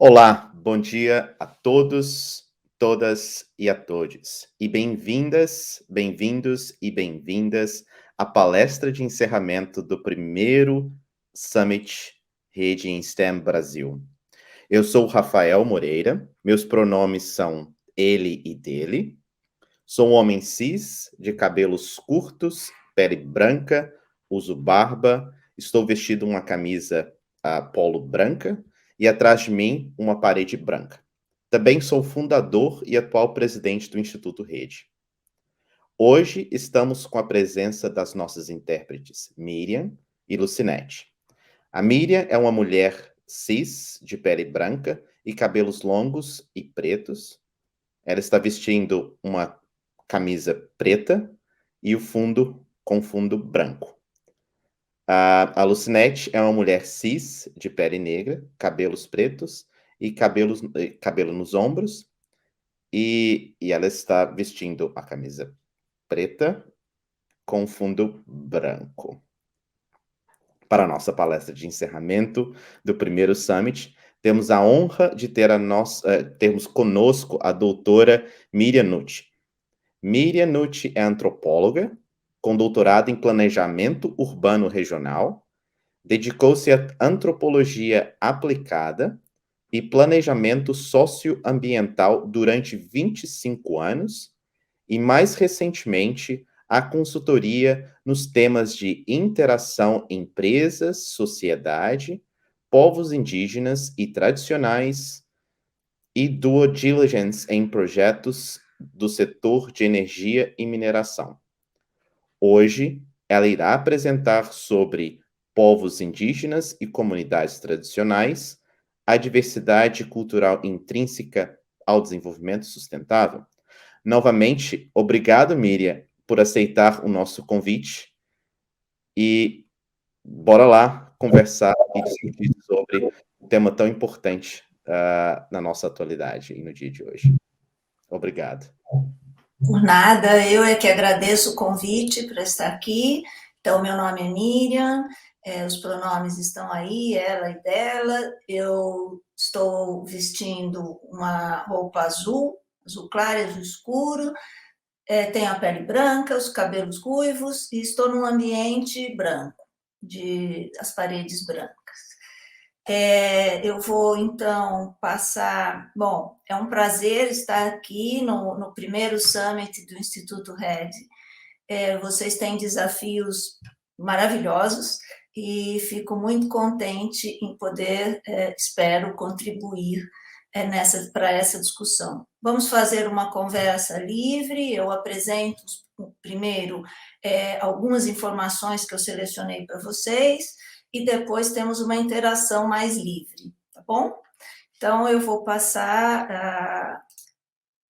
Olá, bom dia a todos, todas e a todes. E bem-vindas, bem-vindos e bem-vindas à palestra de encerramento do primeiro Summit Rede em STEM Brasil. Eu sou o Rafael Moreira, meus pronomes são ele e dele. Sou um homem cis, de cabelos curtos, pele branca, uso barba, estou vestido uma camisa polo branca e atrás de mim uma parede branca. Também sou fundador e atual presidente do Instituto Rede. Hoje estamos com a presença das nossas intérpretes Miriam e Lucinete. A Miriam é uma mulher cis, de pele branca e cabelos longos e pretos. Ela está vestindo uma camisa preta e o fundo com fundo branco. A Lucinete é uma mulher cis, de pele negra, cabelos pretos e cabelo nos ombros. E ela está vestindo a camisa preta com fundo branco. Para a nossa palestra de encerramento do primeiro Summit, temos a honra de termos conosco a doutora Miriam Nucci. Miriam Nucci é antropóloga, com doutorado em Planejamento Urbano Regional, dedicou-se à antropologia aplicada e planejamento socioambiental durante 25 anos e, mais recentemente, à consultoria nos temas de interação empresas, sociedade, povos indígenas e tradicionais e due diligence em projetos do setor de energia e mineração. Hoje, ela irá apresentar sobre povos indígenas e comunidades tradicionais, a diversidade cultural intrínseca ao desenvolvimento sustentável. Novamente, obrigado, Miriam, por aceitar o nosso convite e bora lá conversar e discutir sobre um tema tão importante na nossa atualidade e no dia de hoje. Obrigado. Por nada, eu é que agradeço o convite para estar aqui. Então, meu nome é Miriam, os pronomes estão aí, ela e dela. Eu estou vestindo uma roupa azul, azul claro e azul escuro, tenho a pele branca, os cabelos ruivos e estou num ambiente branco, as paredes brancas. Eu vou, então, passar... Bom, é um prazer estar aqui no primeiro Summit do Instituto Red. Vocês têm desafios maravilhosos e fico muito contente em poder, espero, contribuir para essa discussão. Vamos fazer uma conversa livre, eu apresento primeiro algumas informações que eu selecionei para vocês, e depois temos uma interação mais livre, tá bom? Então, eu vou passar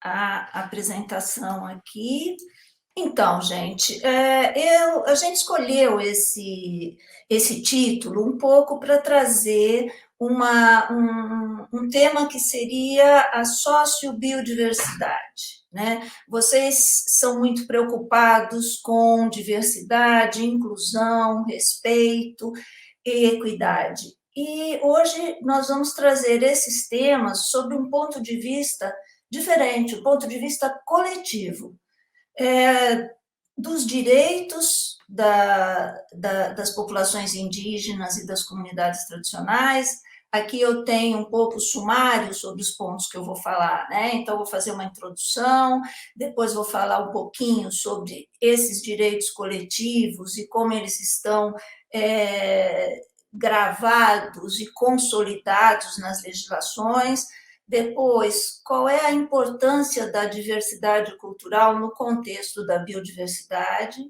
a apresentação aqui. Então, gente, a gente escolheu esse título um pouco para trazer um tema que seria a sociobiodiversidade, né? Vocês são muito preocupados com diversidade, inclusão, respeito e equidade. E hoje nós vamos trazer esses temas sob um ponto de vista diferente, o ponto de vista coletivo, dos direitos das populações indígenas e das comunidades tradicionais. Aqui eu tenho um pouco sumário sobre os pontos que eu vou falar, né? Então, vou fazer uma introdução, depois vou falar um pouquinho sobre esses direitos coletivos e como eles estão gravados e consolidados nas legislações. Depois, qual é a importância da diversidade cultural no contexto da biodiversidade?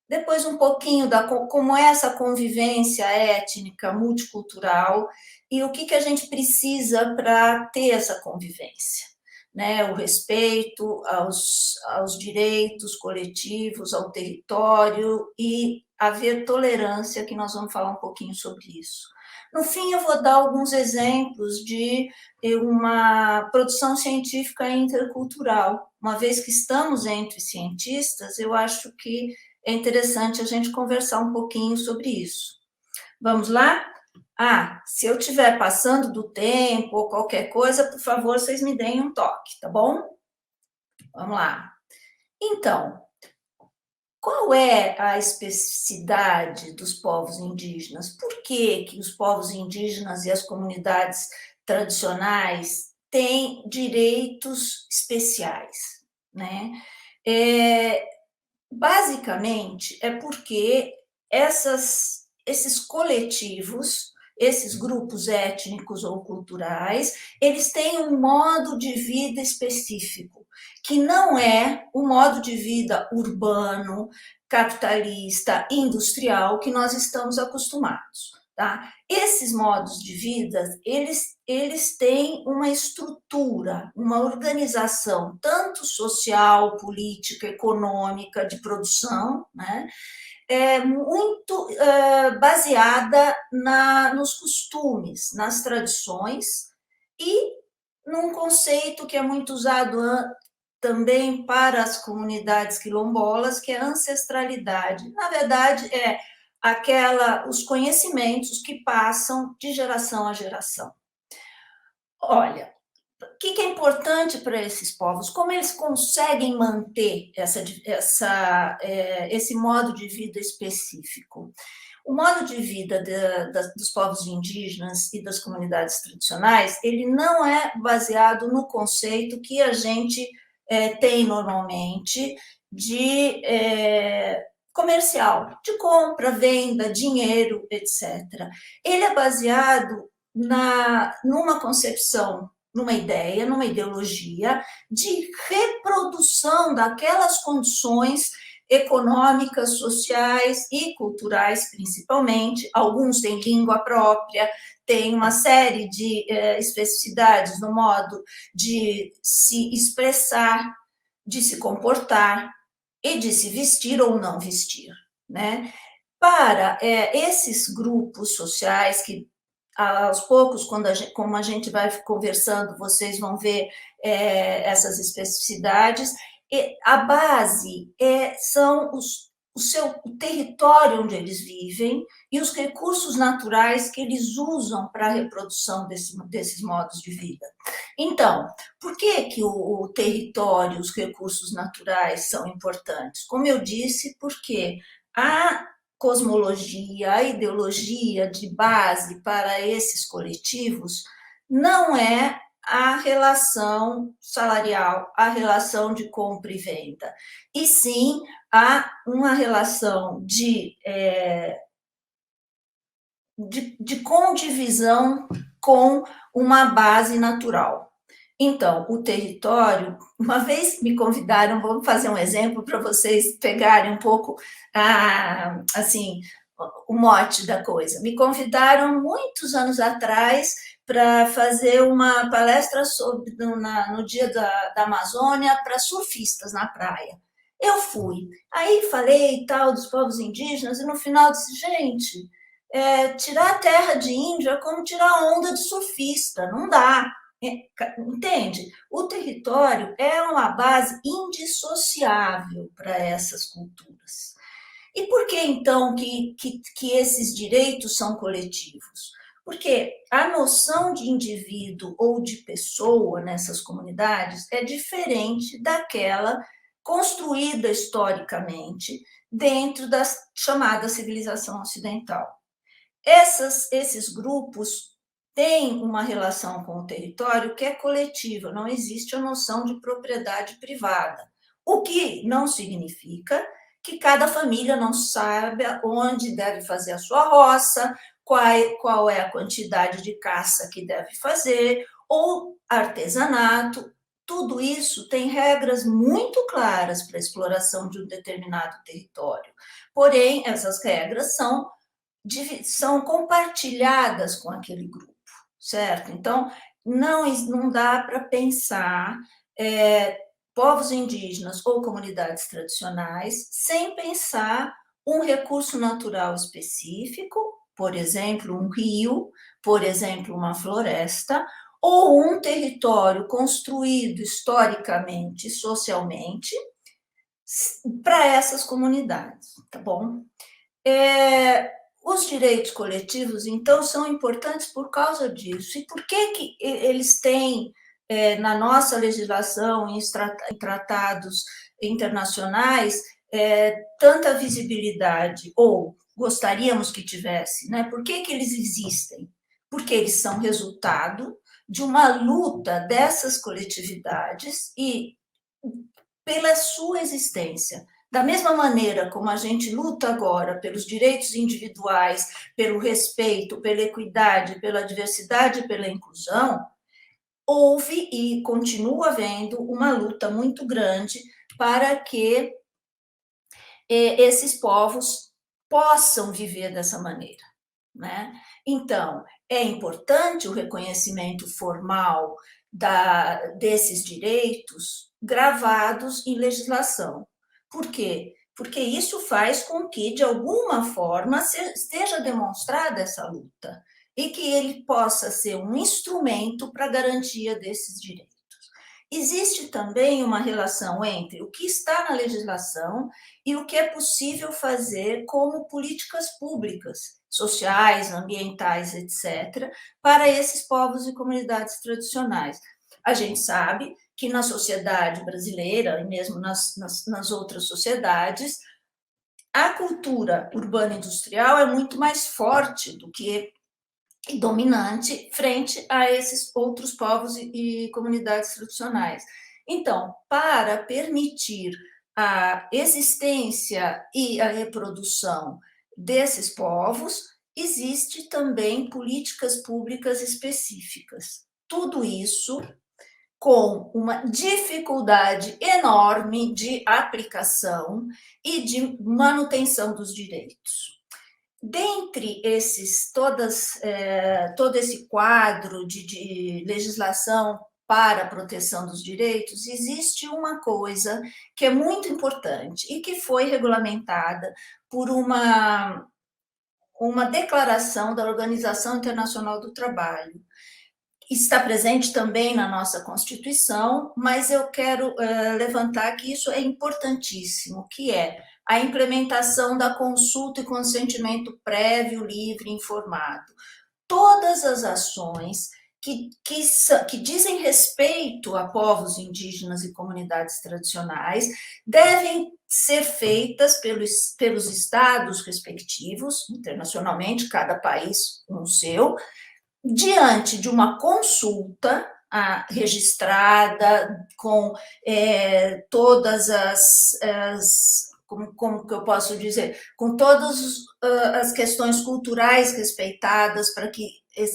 Depois, um pouquinho como é essa convivência étnica, multicultural, e o que a gente precisa para ter essa convivência, né? O respeito aos direitos coletivos, ao território, e haver tolerância, que nós vamos falar um pouquinho sobre isso. No fim, eu vou dar alguns exemplos de uma produção científica intercultural. Uma vez que estamos entre cientistas, eu acho que é interessante a gente conversar um pouquinho sobre isso. Vamos lá? Se eu estiver passando do tempo ou qualquer coisa, por favor, vocês me deem um toque, tá bom? Vamos lá. Então, qual é a especificidade dos povos indígenas? Por que que os povos indígenas e as comunidades tradicionais têm direitos especiais, né? Basicamente, é porque esses coletivos, esses grupos étnicos ou culturais, eles têm um modo de vida específico, que não é o modo de vida urbano, capitalista, industrial que nós estamos acostumados. Tá? Esses modos de vida, eles têm uma estrutura, uma organização, tanto social, política, econômica, de produção, né? Muito baseada nos costumes, nas tradições e num conceito que é muito usado também para as comunidades quilombolas, que é a ancestralidade. Na verdade, os conhecimentos que passam de geração a geração. Olha, o que é importante para esses povos? Como eles conseguem manter esse modo de vida específico? O modo de vida dos povos indígenas e das comunidades tradicionais, ele não é baseado no conceito que a gente tem normalmente de comercial, de compra, venda, dinheiro, etc. Ele é baseado numa concepção, numa ideia, numa ideologia de reprodução daquelas condições econômicas, sociais e culturais, principalmente. Alguns têm língua própria, têm uma série de especificidades no modo de se expressar, de se comportar e de se vestir ou não vestir, né? Para esses grupos sociais que aos poucos, como a gente vai conversando, vocês vão ver essas especificidades. A base são o território onde eles vivem e os recursos naturais que eles usam para a reprodução desses modos de vida. Então, por que o território, os recursos naturais são importantes? Como eu disse, porque a cosmologia, a ideologia de base para esses coletivos não é a relação salarial, a relação de compra e venda, e sim há uma relação de condivisão com uma base natural. Então, o território, uma vez me convidaram, vou fazer um exemplo para vocês pegarem um pouco, assim, o mote da coisa. Me convidaram muitos anos atrás para fazer uma palestra no Dia da Amazônia para surfistas na praia. Eu fui. Aí falei tal dos povos indígenas e no final disse, gente, tirar a terra de índio é como tirar a onda de surfista, não dá. Entende? O território é uma base indissociável para essas culturas. E por que, então, que esses direitos são coletivos? Porque a noção de indivíduo ou de pessoa nessas comunidades é diferente daquela construída historicamente dentro da chamada civilização ocidental. Esses grupos têm uma relação com o território que é coletiva, não existe a noção de propriedade privada, o que não significa que cada família não saiba onde deve fazer a sua roça, qual é a quantidade de caça que deve fazer, ou artesanato. Tudo isso tem regras muito claras para a exploração de um determinado território. Porém, essas regras são compartilhadas com aquele grupo, certo? Então, não dá para pensar povos indígenas ou comunidades tradicionais sem pensar um recurso natural específico, por exemplo, um rio, por exemplo, uma floresta, ou um território construído historicamente e socialmente para essas comunidades, tá bom? Os direitos coletivos, então, são importantes por causa disso. E por que eles têm, na nossa legislação, em tratados internacionais, tanta visibilidade, ou gostaríamos que tivesse, né? Por que eles existem? Porque eles são resultado de uma luta dessas coletividades e pela sua existência. Da mesma maneira como a gente luta agora pelos direitos individuais, pelo respeito, pela equidade, pela diversidade e pela inclusão, houve e continua havendo uma luta muito grande para que esses povos possam viver dessa maneira, né? Então, é importante o reconhecimento formal desses direitos gravados em legislação. Por quê? Porque isso faz com que, de alguma forma, esteja demonstrada essa luta e que ele possa ser um instrumento para a garantia desses direitos. Existe também uma relação entre o que está na legislação e o que é possível fazer como políticas públicas, sociais, ambientais, etc., para esses povos e comunidades tradicionais. A gente sabe que na sociedade brasileira, e mesmo nas outras sociedades, a cultura urbana industrial é muito mais forte do que dominante frente a esses outros povos e comunidades tradicionais. Então, para permitir a existência e a reprodução desses povos, existe também políticas públicas específicas. Tudo isso com uma dificuldade enorme de aplicação e de manutenção dos direitos. Dentre todo esse quadro de legislação para a proteção dos direitos, existe uma coisa que é muito importante e que foi regulamentada por uma declaração da Organização Internacional do Trabalho. Está presente também na nossa Constituição, mas eu quero levantar que isso é importantíssimo, que é a implementação da consulta e consentimento prévio, livre e informado. Todas as ações que dizem respeito a povos indígenas e comunidades tradicionais devem ser feitas pelos estados respectivos, internacionalmente, cada país um seu, diante de uma consulta registrada com todas como que eu posso dizer, com todas as questões culturais respeitadas para que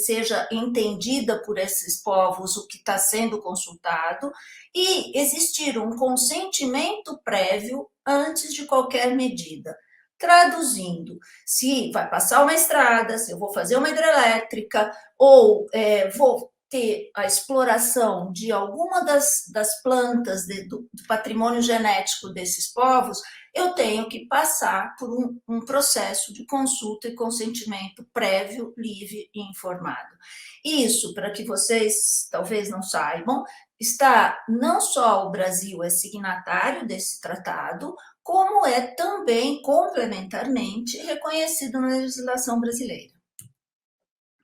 seja entendida por esses povos o que está sendo consultado e existir um consentimento prévio antes de qualquer medida. Traduzindo, se vai passar uma estrada, se eu vou fazer uma hidrelétrica, ou vou ter a exploração de alguma das plantas do patrimônio genético desses povos, eu tenho que passar por um processo de consulta e consentimento prévio, livre e informado. Isso, para que vocês talvez não saibam, não só o Brasil é signatário desse tratado, como é também complementarmente reconhecido na legislação brasileira.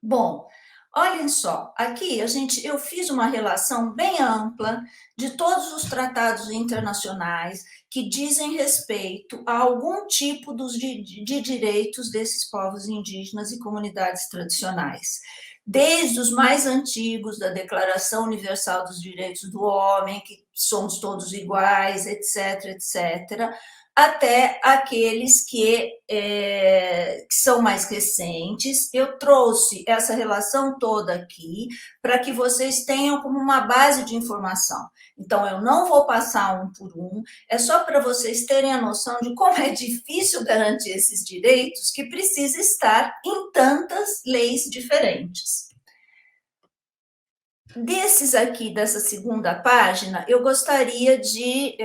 Bom, olhem só, aqui eu fiz uma relação bem ampla de todos os tratados internacionais que dizem respeito a algum tipo de direitos desses povos indígenas e comunidades tradicionais. Desde os mais antigos, da Declaração Universal dos Direitos do Homem, que somos todos iguais, etc., etc., até aqueles que são mais recentes. Eu trouxe essa relação toda aqui para que vocês tenham como uma base de informação. Então, eu não vou passar um por um, é só para vocês terem a noção de como é difícil garantir esses direitos, que precisa estar em tantas leis diferentes. Desses aqui, dessa segunda página, eu gostaria de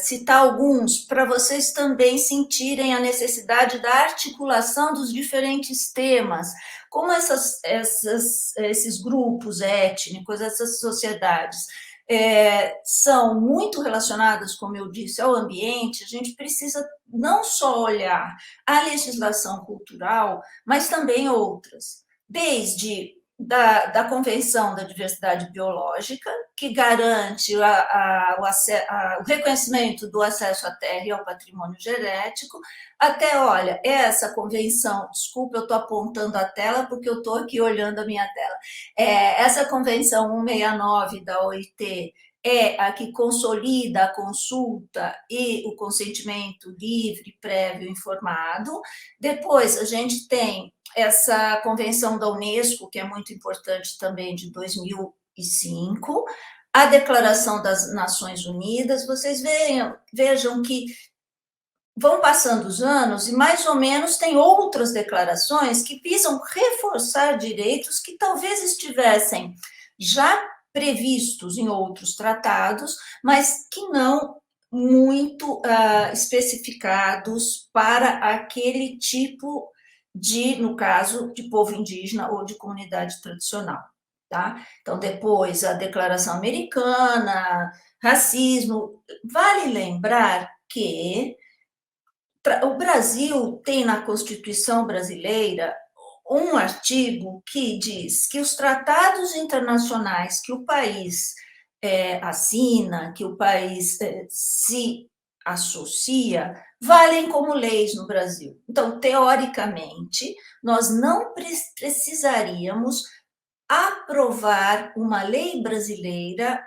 citar alguns para vocês também sentirem a necessidade da articulação dos diferentes temas, como esses grupos étnicos, essas sociedades são muito relacionadas, como eu disse, ao ambiente, a gente precisa não só olhar a legislação cultural, mas também outras, desde da Convenção da Diversidade Biológica, que garante o reconhecimento do acesso à terra e ao patrimônio genético, até, olha, essa convenção, desculpa, eu estou apontando a tela porque eu estou aqui olhando a minha tela, essa convenção 169 da OIT é a que consolida a consulta e o consentimento livre, prévio, informado. Depois, a gente tem essa convenção da Unesco, que é muito importante também, de 2005, a Declaração das Nações Unidas. Vocês vejam que vão passando os anos e mais ou menos tem outras declarações que visam reforçar direitos que talvez estivessem já previstos em outros tratados, mas que não muito especificados para aquele tipo de, no caso, de povo indígena ou de comunidade tradicional. Tá? Então, depois, a Declaração Americana, racismo. Vale lembrar que o Brasil tem na Constituição brasileira um artigo que diz que os tratados internacionais que o país assina, que o país se associa, valem como leis no Brasil. Então, teoricamente, nós não precisaríamos aprovar uma lei brasileira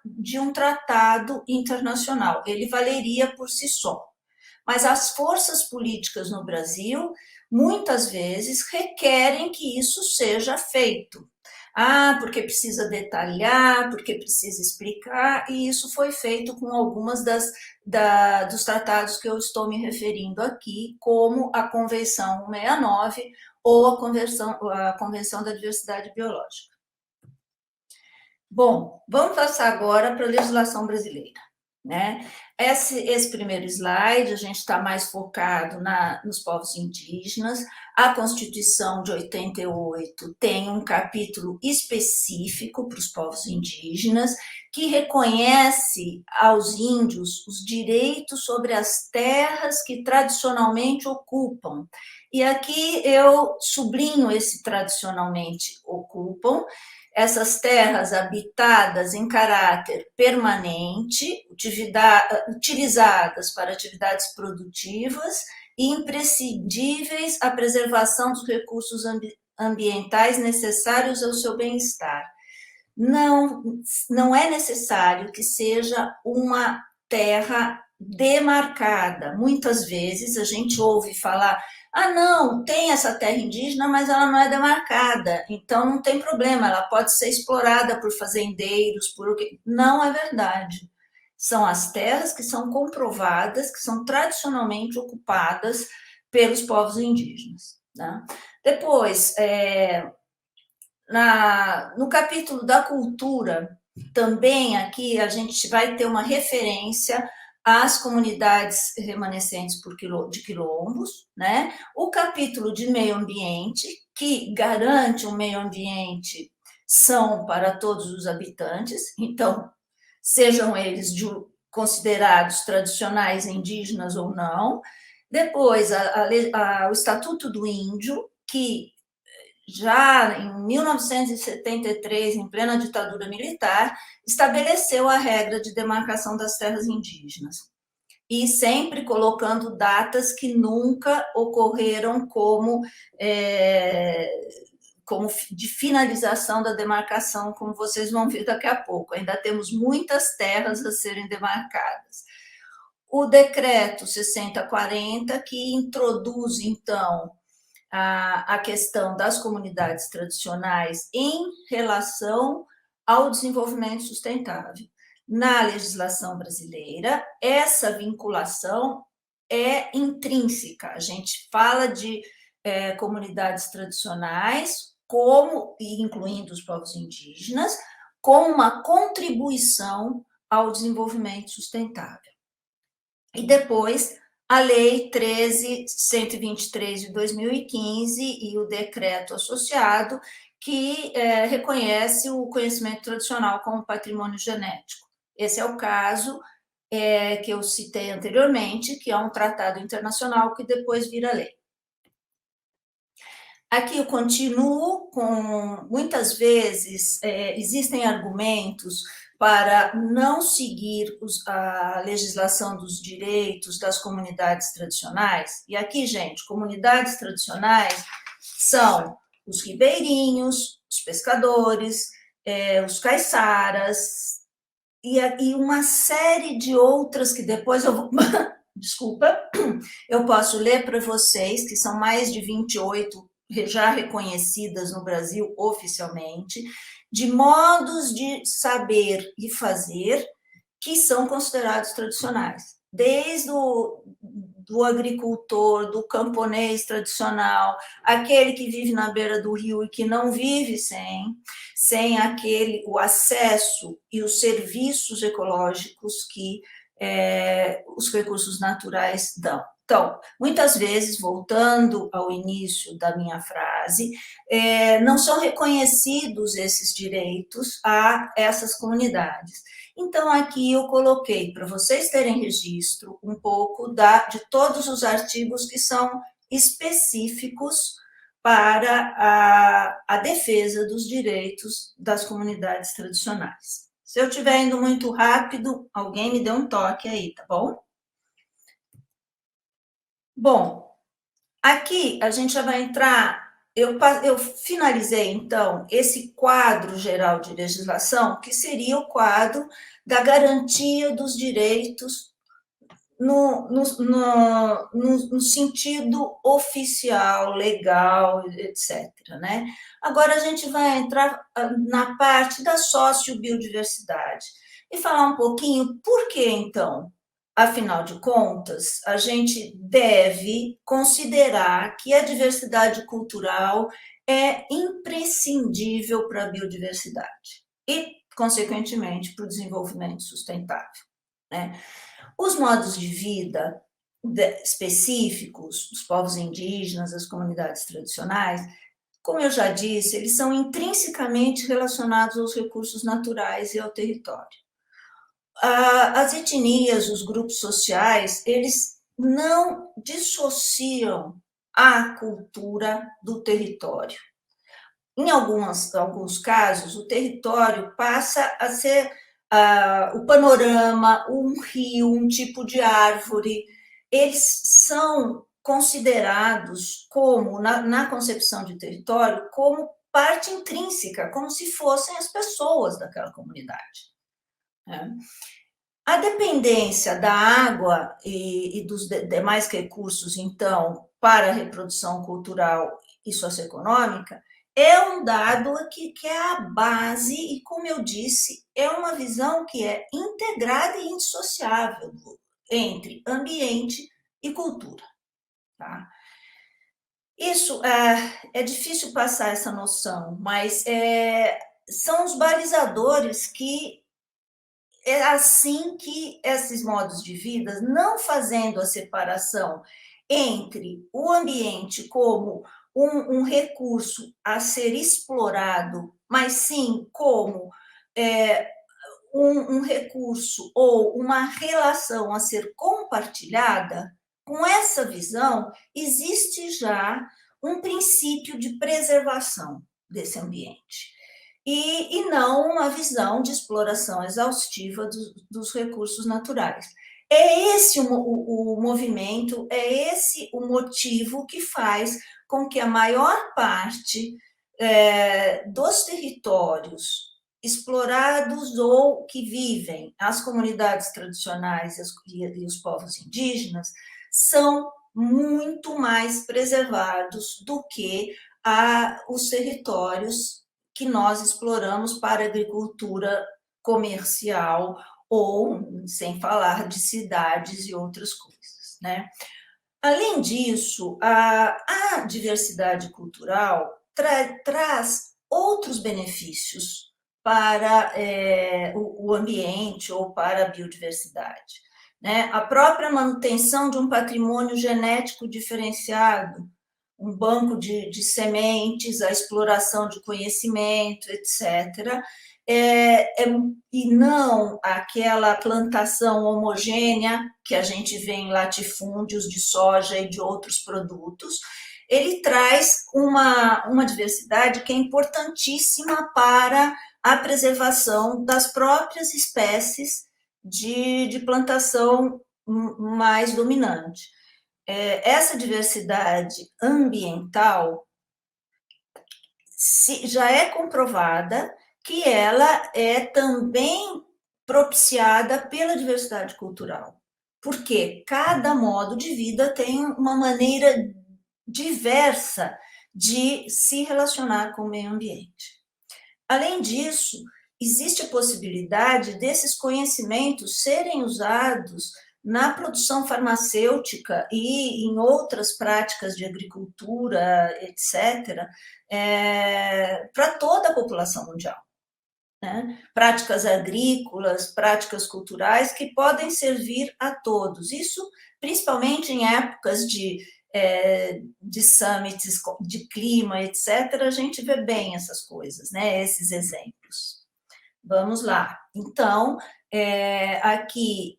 de um tratado internacional. Ele valeria por si só. Mas as forças políticas no Brasil, muitas vezes, requerem que isso seja feito. Porque precisa detalhar, porque precisa explicar, e isso foi feito com algumas dos tratados que eu estou me referindo aqui, como a Convenção 169 ou a Convenção da Diversidade Biológica. Bom, vamos passar agora para a legislação brasileira. Né? Esse primeiro slide, a gente está mais focado nos povos indígenas. A Constituição de 88 tem um capítulo específico para os povos indígenas, que reconhece aos índios os direitos sobre as terras que tradicionalmente ocupam. E aqui eu sublinho esse tradicionalmente ocupam, essas terras habitadas em caráter permanente, utilizadas para atividades produtivas e imprescindíveis à preservação dos recursos ambientais necessários ao seu bem-estar. Não é necessário que seja uma terra demarcada. Muitas vezes a gente ouve falar: não, tem essa terra indígena, mas ela não é demarcada, então não tem problema, ela pode ser explorada por fazendeiros, Não é verdade. São as terras que são comprovadas, que são tradicionalmente ocupadas pelos povos indígenas. Né? Depois, no capítulo da cultura, também aqui a gente vai ter uma referência às comunidades remanescentes de quilombos, né? O capítulo de meio ambiente, que garante um meio ambiente são para todos os habitantes, então, sejam eles considerados tradicionais indígenas ou não. Depois, o Estatuto do Índio, que já em 1973, em plena ditadura militar, estabeleceu a regra de demarcação das terras indígenas. E sempre colocando datas que nunca ocorreram como de finalização da demarcação, como vocês vão ver daqui a pouco. Ainda temos muitas terras a serem demarcadas. O decreto 6040, que introduz, então, a questão das comunidades tradicionais em relação ao desenvolvimento sustentável. Na legislação brasileira, essa vinculação é intrínseca. A gente fala de comunidades tradicionais, incluindo os povos indígenas, como uma contribuição ao desenvolvimento sustentável. E depois, a Lei 13.123 de 2015 e o decreto associado, que reconhece o conhecimento tradicional como patrimônio genético. Esse é o caso que eu citei anteriormente, que é um tratado internacional que depois vira lei. Aqui eu continuo com, muitas vezes, existem argumentos para não seguir a legislação dos direitos das comunidades tradicionais. E aqui, gente, comunidades tradicionais são os ribeirinhos, os pescadores, os caiçaras, e uma série de outras que depois eu vou. Desculpa, eu posso ler para vocês, que são mais de 28 já reconhecidas no Brasil oficialmente, de modos de saber e fazer que são considerados tradicionais. Desde do agricultor, do camponês tradicional, aquele que vive na beira do rio e que não vive sem o acesso e os serviços ecológicos que os recursos naturais dão. Então, muitas vezes, voltando ao início da minha frase, não são reconhecidos esses direitos a essas comunidades. Então, aqui eu coloquei, para vocês terem registro, um pouco de todos os artigos que são específicos para a defesa dos direitos das comunidades tradicionais. Se eu estiver indo muito rápido, alguém me dê um toque aí, tá bom? Bom, aqui a gente já vai entrar. Eu finalizei, então, esse quadro geral de legislação, que seria o quadro da garantia dos direitos no sentido oficial, legal, etc. Né? Agora a gente vai entrar na parte da sociobiodiversidade e falar um pouquinho por que, então, afinal de contas, a gente deve considerar que a diversidade cultural é imprescindível para a biodiversidade e, consequentemente, para o desenvolvimento sustentável. Né? Os modos de vida específicos dos povos indígenas, das comunidades tradicionais, como eu já disse, eles são intrinsecamente relacionados aos recursos naturais e ao território. As etnias, os grupos sociais, eles não dissociam a cultura do território. Em alguns casos, o território passa a ser o panorama, um rio, um tipo de árvore. Eles são considerados como, na concepção de território, como parte intrínseca, como se fossem as pessoas daquela comunidade. A dependência da água e dos demais recursos, então, para a reprodução cultural e socioeconômica, é um dado aqui que é a base, e como eu disse, é uma visão que é integrada e indissociável entre ambiente e cultura. Tá? Isso é difícil passar essa noção, mas são os balizadores que é assim que esses modos de vida, não fazendo a separação entre o ambiente como um recurso a ser explorado, mas sim como um recurso ou uma relação a ser compartilhada, com essa visão, existe já um princípio de preservação desse ambiente. E não uma visão de exploração exaustiva dos recursos naturais. É esse o movimento, é esse o motivo que faz com que a maior parte dos territórios explorados ou que vivem as comunidades tradicionais e os povos indígenas são muito mais preservados do que os territórios que nós exploramos para agricultura comercial ou, sem falar de cidades e outras coisas, né? Além disso, a diversidade cultural traz outros benefícios para o ambiente ou para a biodiversidade. Né? A própria manutenção de um patrimônio genético diferenciado um banco de sementes, a exploração de conhecimento, etc., e não aquela plantação homogênea que a gente vê em latifúndios de soja e de outros produtos. Ele traz uma diversidade que é importantíssima para a preservação das próprias espécies de plantação mais dominante. Essa diversidade ambiental já é comprovada que ela é também propiciada pela diversidade cultural, porque cada modo de vida tem uma maneira diversa de se relacionar com o meio ambiente. Além disso, existe a possibilidade desses conhecimentos serem usados na produção farmacêutica e em outras práticas de agricultura, etc., para toda a população mundial. Né? Práticas agrícolas, práticas culturais que podem servir a todos. Isso principalmente em épocas de summits de clima, etc., a gente vê bem essas coisas, né? Esses exemplos. Vamos lá. Então, aqui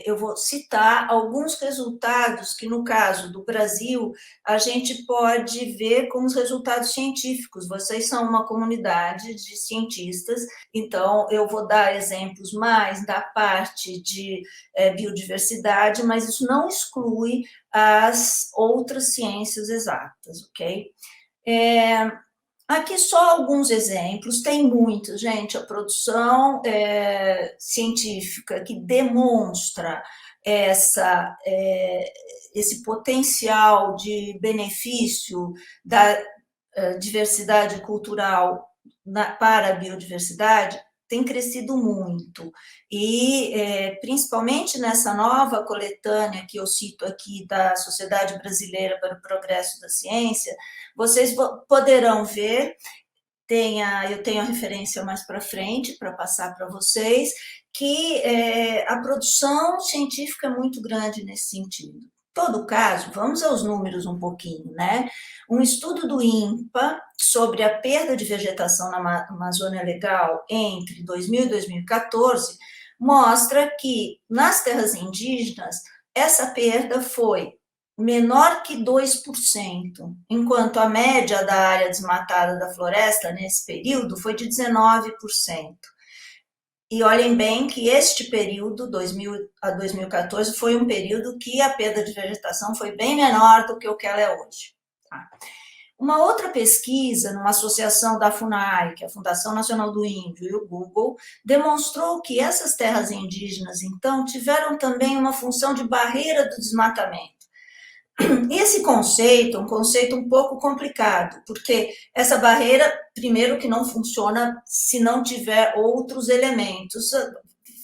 eu vou citar alguns resultados que, no caso do Brasil, a gente pode ver como os resultados científicos. Vocês são uma comunidade de cientistas, então eu vou dar exemplos mais da parte de biodiversidade, mas isso não exclui as outras ciências exatas, ok? Aqui só alguns exemplos, tem muitos, gente. A produção científica que demonstra esse potencial de benefício da diversidade cultural para a biodiversidade tem crescido muito. E, principalmente nessa nova coletânea que eu cito aqui da Sociedade Brasileira para o Progresso da Ciência, vocês poderão ver, eu tenho a referência mais para frente para passar para vocês, que a produção científica é muito grande nesse sentido. Em todo caso, vamos aos números um pouquinho, né? Um estudo do INPA sobre a perda de vegetação na Amazônia Legal entre 2000 e 2014 mostra que nas terras indígenas essa perda foi menor que 2%, enquanto a média da área desmatada da floresta nesse período foi de 19%. E olhem bem que este período, 2000 a 2014, foi um período que a perda de vegetação foi bem menor do que o que ela é hoje. Tá? Uma outra pesquisa, numa associação da FUNAI, que é a Fundação Nacional do Índio, e o Google, demonstrou que essas terras indígenas, então, tiveram também uma função de barreira do desmatamento. Esse conceito é um conceito um pouco complicado, porque essa barreira, primeiro, que não funciona se não tiver outros elementos.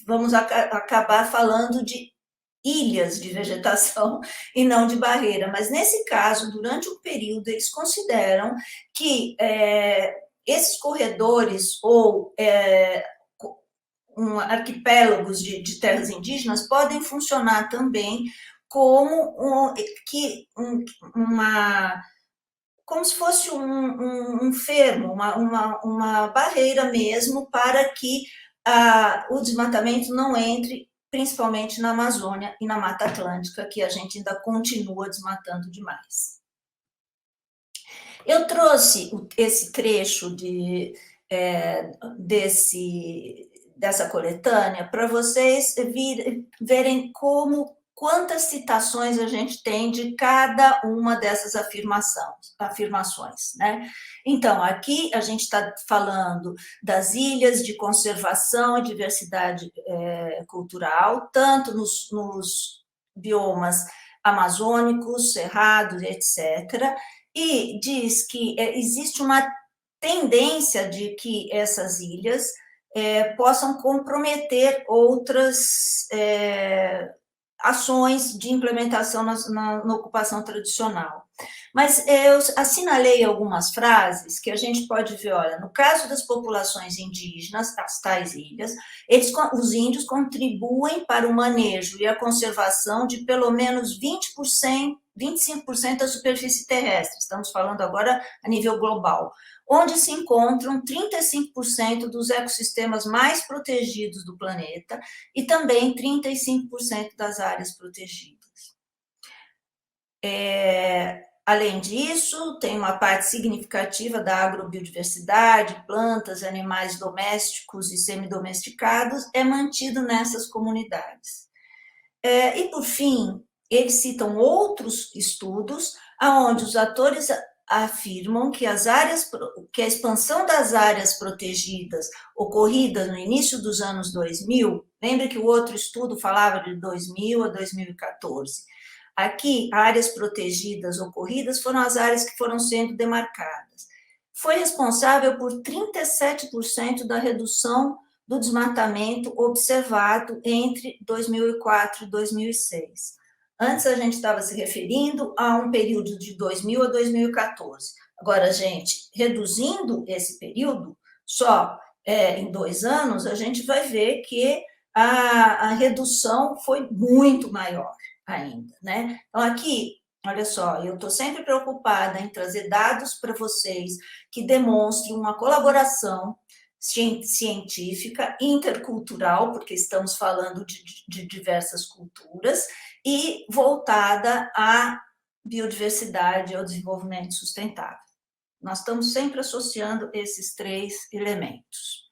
Vamos acabar falando de ilhas de vegetação e não de barreira. Mas, nesse caso, durante um período, eles consideram que esses corredores ou arquipélagos de terras indígenas podem funcionar também como como se fosse um fermo, uma barreira mesmo para que o desmatamento não entre, principalmente na Amazônia e na Mata Atlântica, que a gente ainda continua desmatando demais. Eu trouxe esse trecho dessa coletânea para vocês verem quantas citações a gente tem de cada uma dessas afirmações, né? Então, aqui a gente está falando das ilhas de conservação e diversidade cultural, tanto nos biomas amazônicos, cerrados, etc., e diz que existe uma tendência de que essas ilhas possam comprometer outras ações de implementação na ocupação tradicional. Mas eu assinalei algumas frases que a gente pode ver, olha, no caso das populações indígenas, as tais ilhas, os índios contribuem para o manejo e a conservação de pelo menos 20%, 25% da superfície terrestre, estamos falando agora a nível global, onde se encontram 35% dos ecossistemas mais protegidos do planeta e também 35% das áreas protegidas. Além disso, tem uma parte significativa da agrobiodiversidade, plantas, animais domésticos e semidomesticados, é mantido nessas comunidades. E, por fim, eles citam outros estudos onde os atores afirmam que a expansão das áreas protegidas ocorrida no início dos anos 2000, lembre que o outro estudo falava de 2000 a 2014, aqui, áreas protegidas ocorridas foram as áreas que foram sendo demarcadas. Foi responsável por 37% da redução do desmatamento observado entre 2004 e 2006. Antes a gente estava se referindo a um período de 2000 a 2014. Agora, gente, reduzindo esse período, só em 2 anos, a gente vai ver que a redução foi muito maior ainda, né? Então, aqui, olha só, eu estou sempre preocupada em trazer dados para vocês que demonstrem uma colaboração científica, intercultural, porque estamos falando de diversas culturas, e voltada à biodiversidade e ao desenvolvimento sustentável. Nós estamos sempre associando esses 3 elementos.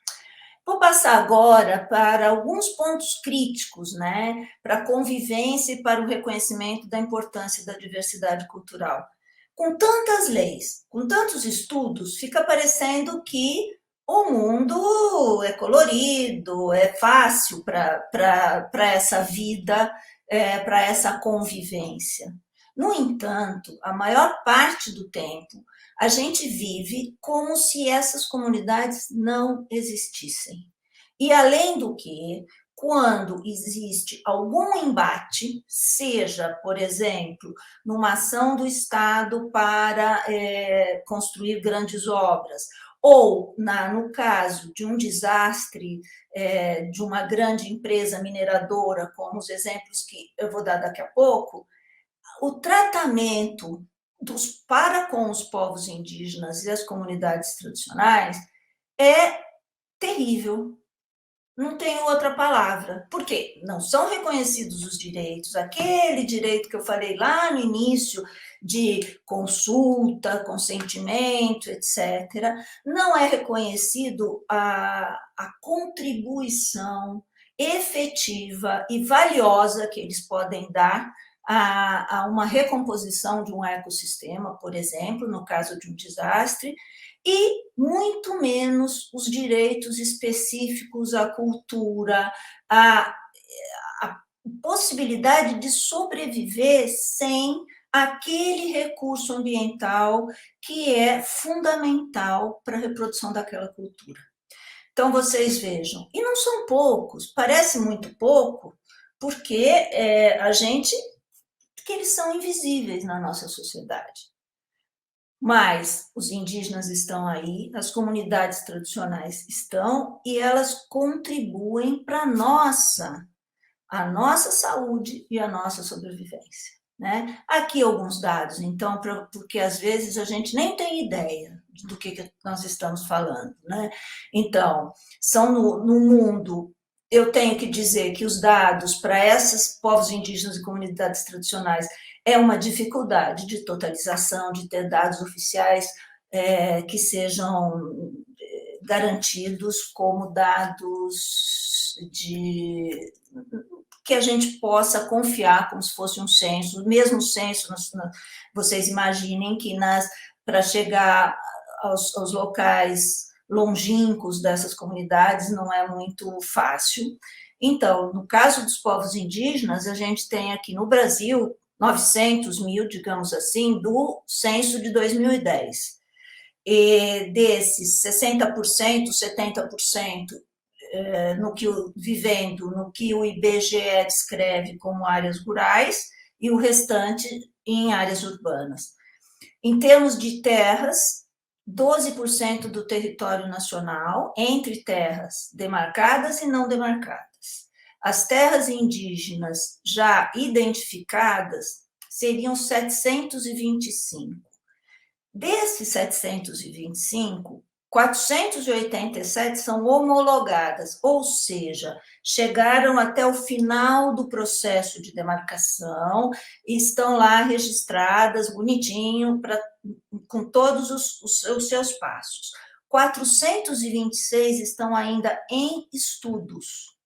Vou passar agora para alguns pontos críticos, né, para a convivência e para o reconhecimento da importância da diversidade cultural. Com tantas leis, com tantos estudos, fica parecendo que o mundo é colorido, é fácil para essa vida, para essa convivência. No entanto, a maior parte do tempo, a gente vive como se essas comunidades não existissem. E, além do que, quando existe algum embate, seja, por exemplo, numa ação do Estado para construir grandes obras, ou, no caso de um desastre de uma grande empresa mineradora, como os exemplos que eu vou dar daqui a pouco, o tratamento para com os povos indígenas e as comunidades tradicionais é terrível. Não tem outra palavra. Por quê? Não são reconhecidos os direitos. Aquele direito que eu falei lá no início, de consulta, consentimento, etc., não é reconhecido a contribuição efetiva e valiosa que eles podem dar a uma recomposição de um ecossistema, por exemplo, no caso de um desastre, e muito menos os direitos específicos à cultura, a possibilidade de sobreviver sem aquele recurso ambiental que é fundamental para a reprodução daquela cultura. Então, vocês vejam, e não são poucos, parece muito pouco, porque que eles são invisíveis na nossa sociedade. Mas os indígenas estão aí, as comunidades tradicionais estão, e elas contribuem para a nossa saúde e a nossa sobrevivência. Né? Aqui alguns dados, então, porque às vezes a gente nem tem ideia do que nós estamos falando. Né? Então, são no mundo, eu tenho que dizer que os dados para esses povos indígenas e comunidades tradicionais é uma dificuldade de totalização, de ter dados oficiais que sejam garantidos como dados que a gente possa confiar como se fosse um censo, o mesmo censo, vocês imaginem que para chegar aos locais longínquos dessas comunidades não é muito fácil. Então, no caso dos povos indígenas, a gente tem aqui no Brasil 900 mil, digamos assim, do censo de 2010. E desses, 60%, 70% vivendo no que o IBGE descreve como áreas rurais e o restante em áreas urbanas. Em termos de terras, 12% do território nacional, entre terras demarcadas e não demarcadas. As terras indígenas já identificadas seriam 725. Desses 725, 487 são homologadas, ou seja, chegaram até o final do processo de demarcação e estão lá registradas bonitinho, com todos os seus passos. 426 estão ainda em estudos.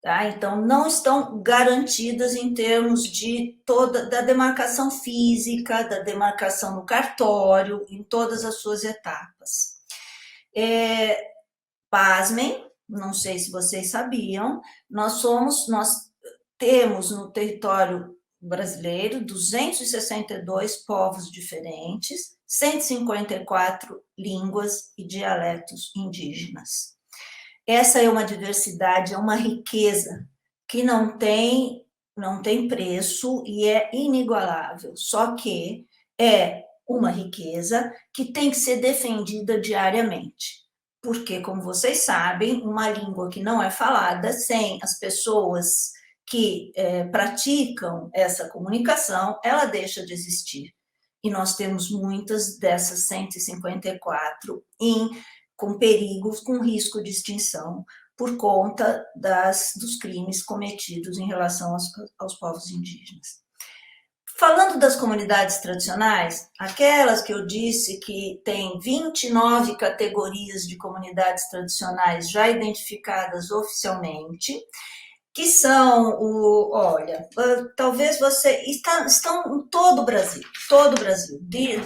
Tá? Então, não estão garantidas em termos da demarcação física, da demarcação no cartório, em todas as suas etapas. Pasmem, não sei se vocês sabiam, nós temos no território brasileiro 262 povos diferentes, 154 línguas e dialetos indígenas. Essa é uma diversidade, é uma riqueza que não tem preço e é inigualável, só que é uma riqueza que tem que ser defendida diariamente, porque, como vocês sabem, uma língua que não é falada, sem as pessoas que praticam essa comunicação, ela deixa de existir. E nós temos muitas dessas 154 com perigos, com risco de extinção, por conta dos crimes cometidos em relação aos povos indígenas. Falando das comunidades tradicionais, aquelas que eu disse que tem 29 categorias de comunidades tradicionais já identificadas oficialmente, que são talvez estão em todo o Brasil,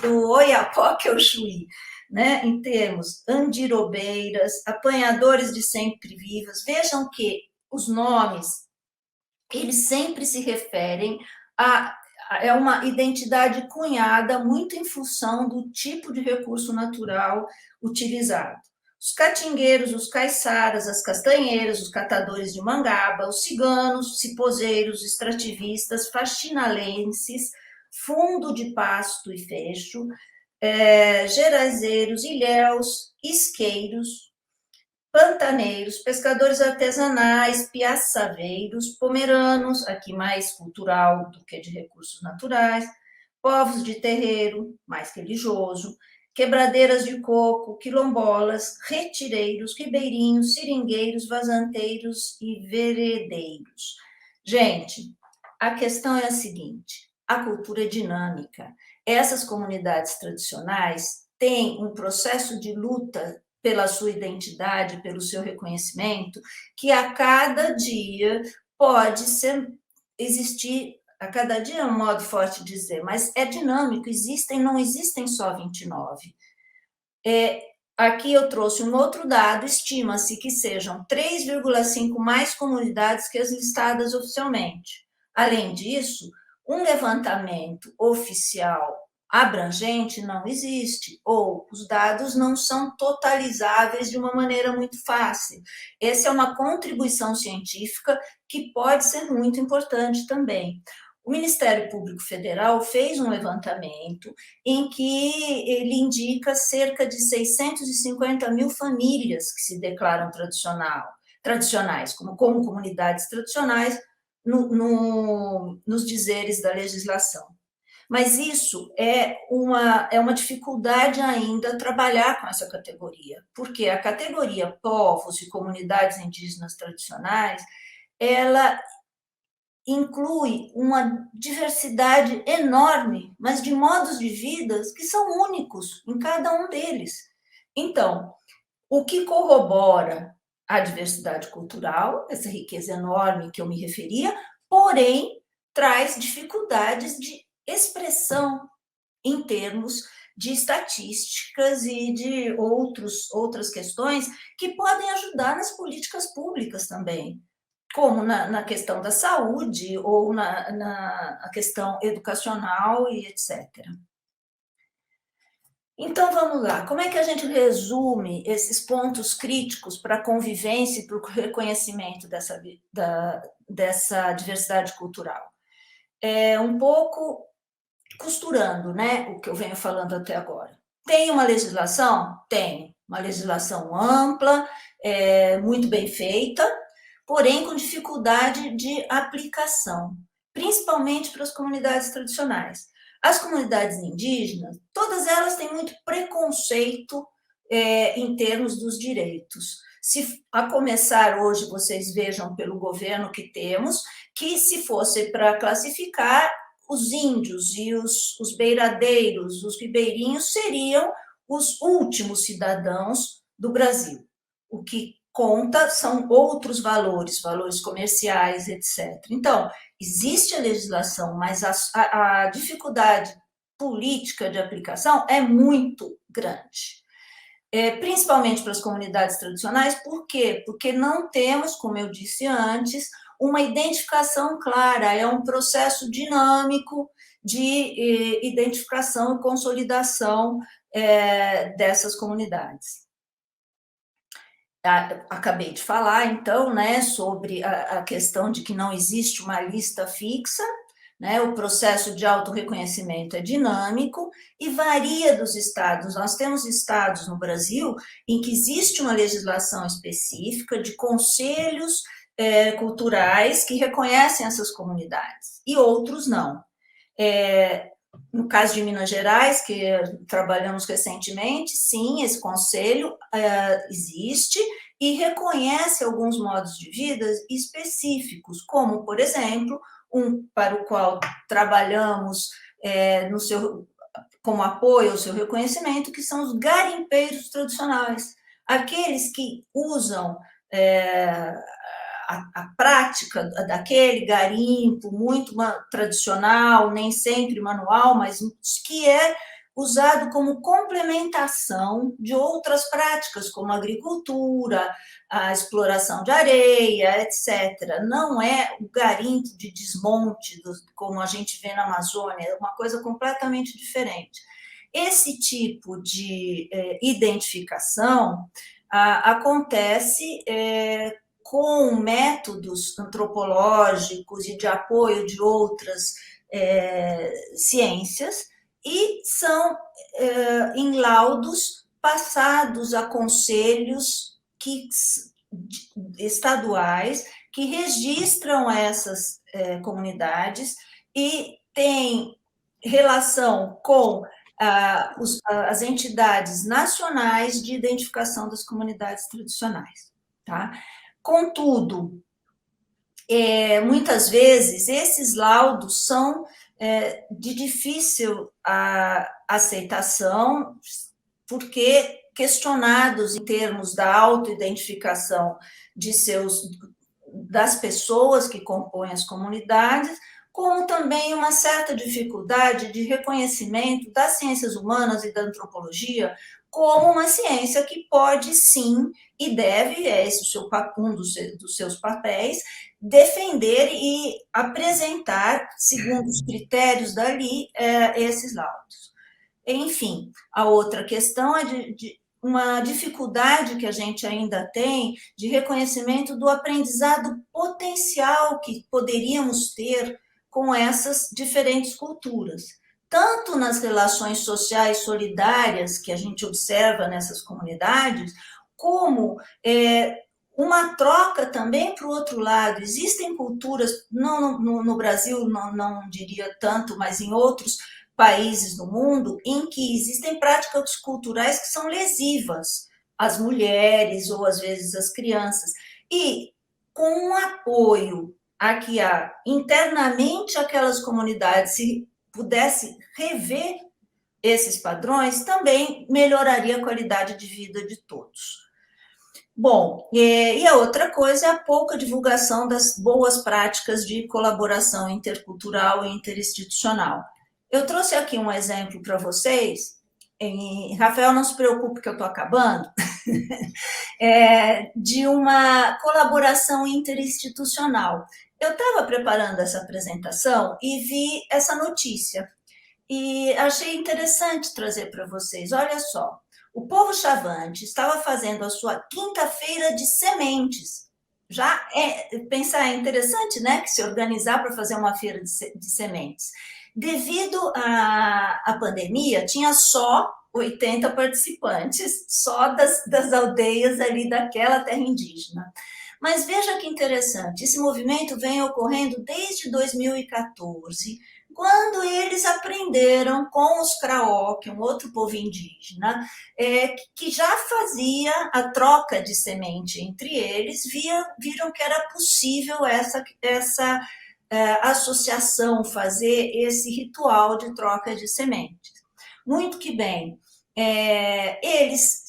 do Oiapoque ao Chuí, né, em termos andirobeiras, apanhadores de sempre-vivas. Vejam que os nomes, eles sempre se referem é uma identidade cunhada muito em função do tipo de recurso natural utilizado. Os catingueiros, os caiçaras, as castanheiras, os catadores de mangaba, os ciganos, cipozeiros, extrativistas, faxinalenses, fundo de pasto e fecho, gerazeiros, ilhéus, isqueiros, pantaneiros, pescadores artesanais, piaçaveiros, pomeranos, aqui mais cultural do que de recursos naturais, povos de terreiro, mais religioso, quebradeiras de coco, quilombolas, retireiros, ribeirinhos, seringueiros, vazanteiros e veredeiros. Gente, a questão é a seguinte: a cultura é dinâmica. Essas comunidades tradicionais têm um processo de luta pela sua identidade, pelo seu reconhecimento, que a cada dia pode existir, a cada dia é um modo forte de dizer, mas é dinâmico, não existem só 29. Aqui eu trouxe um outro dado, estima-se que sejam 3,5 mais comunidades que as listadas oficialmente. Além disso, um levantamento oficial abrangente não existe, ou os dados não são totalizáveis de uma maneira muito fácil. Essa é uma contribuição científica que pode ser muito importante também. O Ministério Público Federal fez um levantamento em que ele indica cerca de 650 mil famílias que se declaram tradicionais, como comunidades tradicionais, nos dizeres da legislação. Mas isso é uma dificuldade ainda trabalhar com essa categoria, porque a categoria povos e comunidades indígenas tradicionais, ela inclui uma diversidade enorme, mas de modos de vida que são únicos em cada um deles. Então, o que corrobora a diversidade cultural, essa riqueza enorme que eu me referia, porém, traz dificuldades de expressão em termos de estatísticas e de outras questões que podem ajudar nas políticas públicas também, como na questão da saúde ou na questão educacional e etc. Então vamos lá, como é que a gente resume esses pontos críticos para a convivência e para o reconhecimento dessa diversidade cultural? É um pouco costurando, né, o que eu venho falando até agora. Tem uma legislação? Tem. Uma legislação ampla, muito bem feita, porém com dificuldade de aplicação, principalmente para as comunidades tradicionais. As comunidades indígenas, todas elas têm muito preconceito em termos dos direitos. Se a começar hoje, vocês vejam pelo governo que temos, que se fosse para classificar, os índios e os beiradeiros, os ribeirinhos, seriam os últimos cidadãos do Brasil. O que conta são outros valores, valores comerciais, etc. Então, existe a legislação, mas a dificuldade política de aplicação é muito grande. Principalmente para as comunidades tradicionais, por quê? Porque não temos, como eu disse antes, uma identificação clara, é um processo dinâmico de identificação e consolidação dessas comunidades. Acabei de falar, então, né, sobre a questão de que não existe uma lista fixa, né, o processo de autorreconhecimento é dinâmico e varia dos estados. Nós temos estados no Brasil em que existe uma legislação específica de conselhos culturais que reconhecem essas comunidades, e outros não. No caso de Minas Gerais, que trabalhamos recentemente, sim, esse conselho existe e reconhece alguns modos de vida específicos, como, por exemplo, um para o qual trabalhamos como apoio ao seu reconhecimento, que são os garimpeiros tradicionais, aqueles que usam a prática daquele garimpo muito tradicional, nem sempre manual, mas que é usado como complementação de outras práticas, como a agricultura, a exploração de areia, etc. Não é o garimpo de desmonte, como a gente vê na Amazônia, é uma coisa completamente diferente. Esse tipo de identificação acontece com métodos antropológicos e de apoio de outras ciências, e são em laudos passados a conselhos estaduais que registram essas comunidades e têm relação com as entidades nacionais de identificação das comunidades tradicionais, tá? Contudo, muitas vezes esses laudos são de difícil aceitação, porque questionados em termos da autoidentificação das pessoas que compõem as comunidades, como também uma certa dificuldade de reconhecimento das ciências humanas e da antropologia como uma ciência que pode sim e deve, esse um dos seus papéis, defender e apresentar, segundo os critérios dali, esses laudos. Enfim, a outra questão é uma dificuldade que a gente ainda tem de reconhecimento do aprendizado potencial que poderíamos ter com essas diferentes culturas, tanto nas relações sociais solidárias que a gente observa nessas comunidades, como uma troca também para o outro lado. Existem culturas, não no Brasil, não diria tanto, mas em outros países do mundo, em que existem práticas culturais que são lesivas às mulheres ou às vezes às crianças. E com um apoio a que internamente aquelas comunidades se pudesse rever esses padrões, também melhoraria a qualidade de vida de todos. Bom, e a outra coisa é a pouca divulgação das boas práticas de colaboração intercultural e interinstitucional. Eu trouxe aqui um exemplo para vocês, Rafael, não se preocupe que eu estou acabando, de uma colaboração interinstitucional. Eu estava preparando essa apresentação e vi essa notícia. e achei interessante trazer para vocês. Olha só, o povo Chavante estava fazendo a sua quinta-feira de sementes. Já pensar é interessante, né? Que se organizar para fazer uma feira de sementes. Devido à pandemia, tinha só 80 participantes, só das aldeias ali daquela terra indígena. Mas veja que interessante, esse movimento vem ocorrendo desde 2014, quando eles aprenderam com os Kraó, que é um outro povo indígena, que já fazia a troca de semente entre eles, viram que era possível essa associação, fazer esse ritual de troca de sementes. Muito que bem. Eles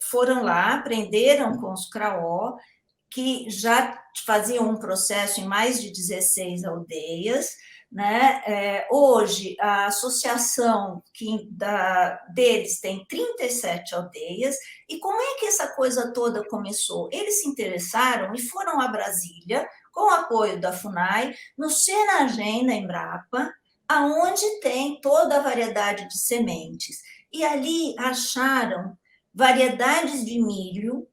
foram lá, aprenderam com os Kraó, que já faziam um processo em mais de 16 aldeias, né? Hoje, a associação deles tem 37 aldeias, e como é que essa coisa toda começou? Eles se interessaram e foram a Brasília, com o apoio da FUNAI, no Senagem, na Embrapa, aonde tem toda a variedade de sementes. E ali acharam variedades de milho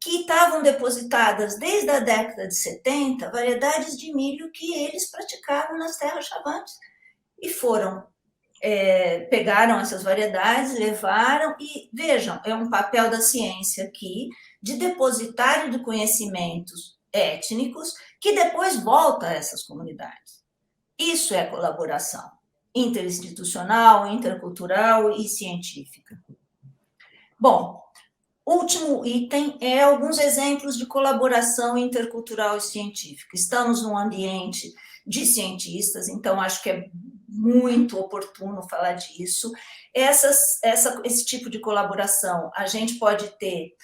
que estavam depositadas desde a década de 70, variedades de milho que eles praticavam nas terras chavantes. E pegaram essas variedades, levaram e, vejam, é um papel da ciência aqui, de depositário de conhecimentos étnicos, que depois volta a essas comunidades. Isso é colaboração interinstitucional, intercultural e científica. Bom, último item é alguns exemplos de colaboração intercultural e científica. Estamos num ambiente de cientistas, então acho que é muito oportuno falar disso. Esse tipo de colaboração a gente pode ter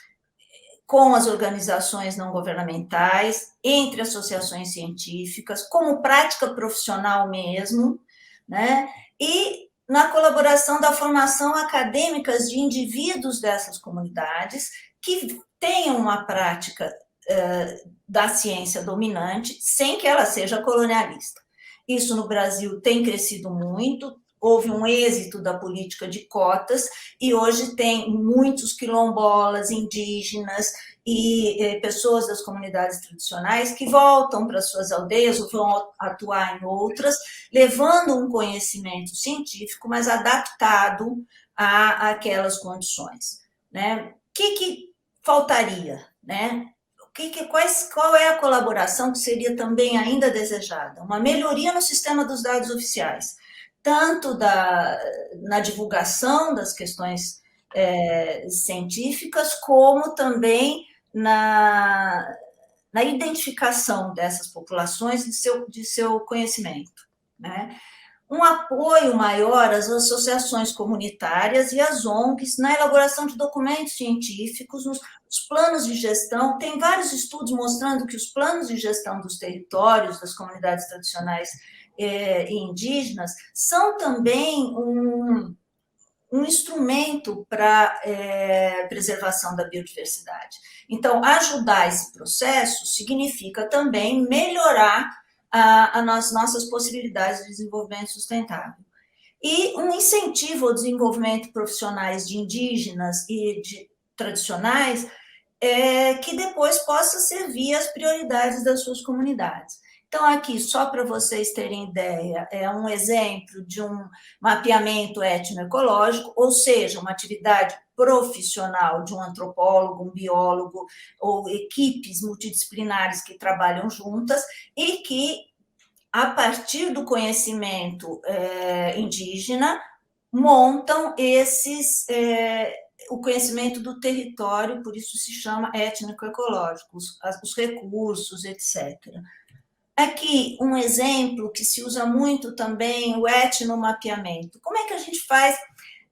com as organizações não governamentais, entre associações científicas, como prática profissional mesmo, né? E na colaboração da formação acadêmica de indivíduos dessas comunidades que tenham uma prática da ciência dominante sem que ela seja colonialista. Isso no Brasil tem crescido muito, houve um êxito da política de cotas e hoje tem muitos quilombolas, indígenas e pessoas das comunidades tradicionais que voltam para suas aldeias ou vão atuar em outras, levando um conhecimento científico, mas adaptado àquelas condições. Né? O que faltaria? Né? Qual é a colaboração que seria também ainda desejada? Uma melhoria no sistema dos dados oficiais, tanto na divulgação das questões científicas, como também na identificação dessas populações de seu conhecimento. Né? Um apoio maior às associações comunitárias e às ONGs na elaboração de documentos científicos, os planos de gestão. Tem vários estudos mostrando que os planos de gestão dos territórios, das comunidades tradicionais e indígenas, são também um instrumento para preservação da biodiversidade. Então, ajudar esse processo significa também melhorar as nossas possibilidades de desenvolvimento sustentável. E um incentivo ao desenvolvimento de profissionais de indígenas e de tradicionais que depois possa servir às prioridades das suas comunidades. Então, aqui, só para vocês terem ideia, é um exemplo de um mapeamento étnico-ecológico, ou seja, uma atividade profissional de um antropólogo, um biólogo, ou equipes multidisciplinares que trabalham juntas e que, a partir do conhecimento indígena, montam o conhecimento do território, por isso se chama étnico-ecológico, os recursos, etc. Aqui, um exemplo que se usa muito também, o etnomapeamento. Como é que a gente faz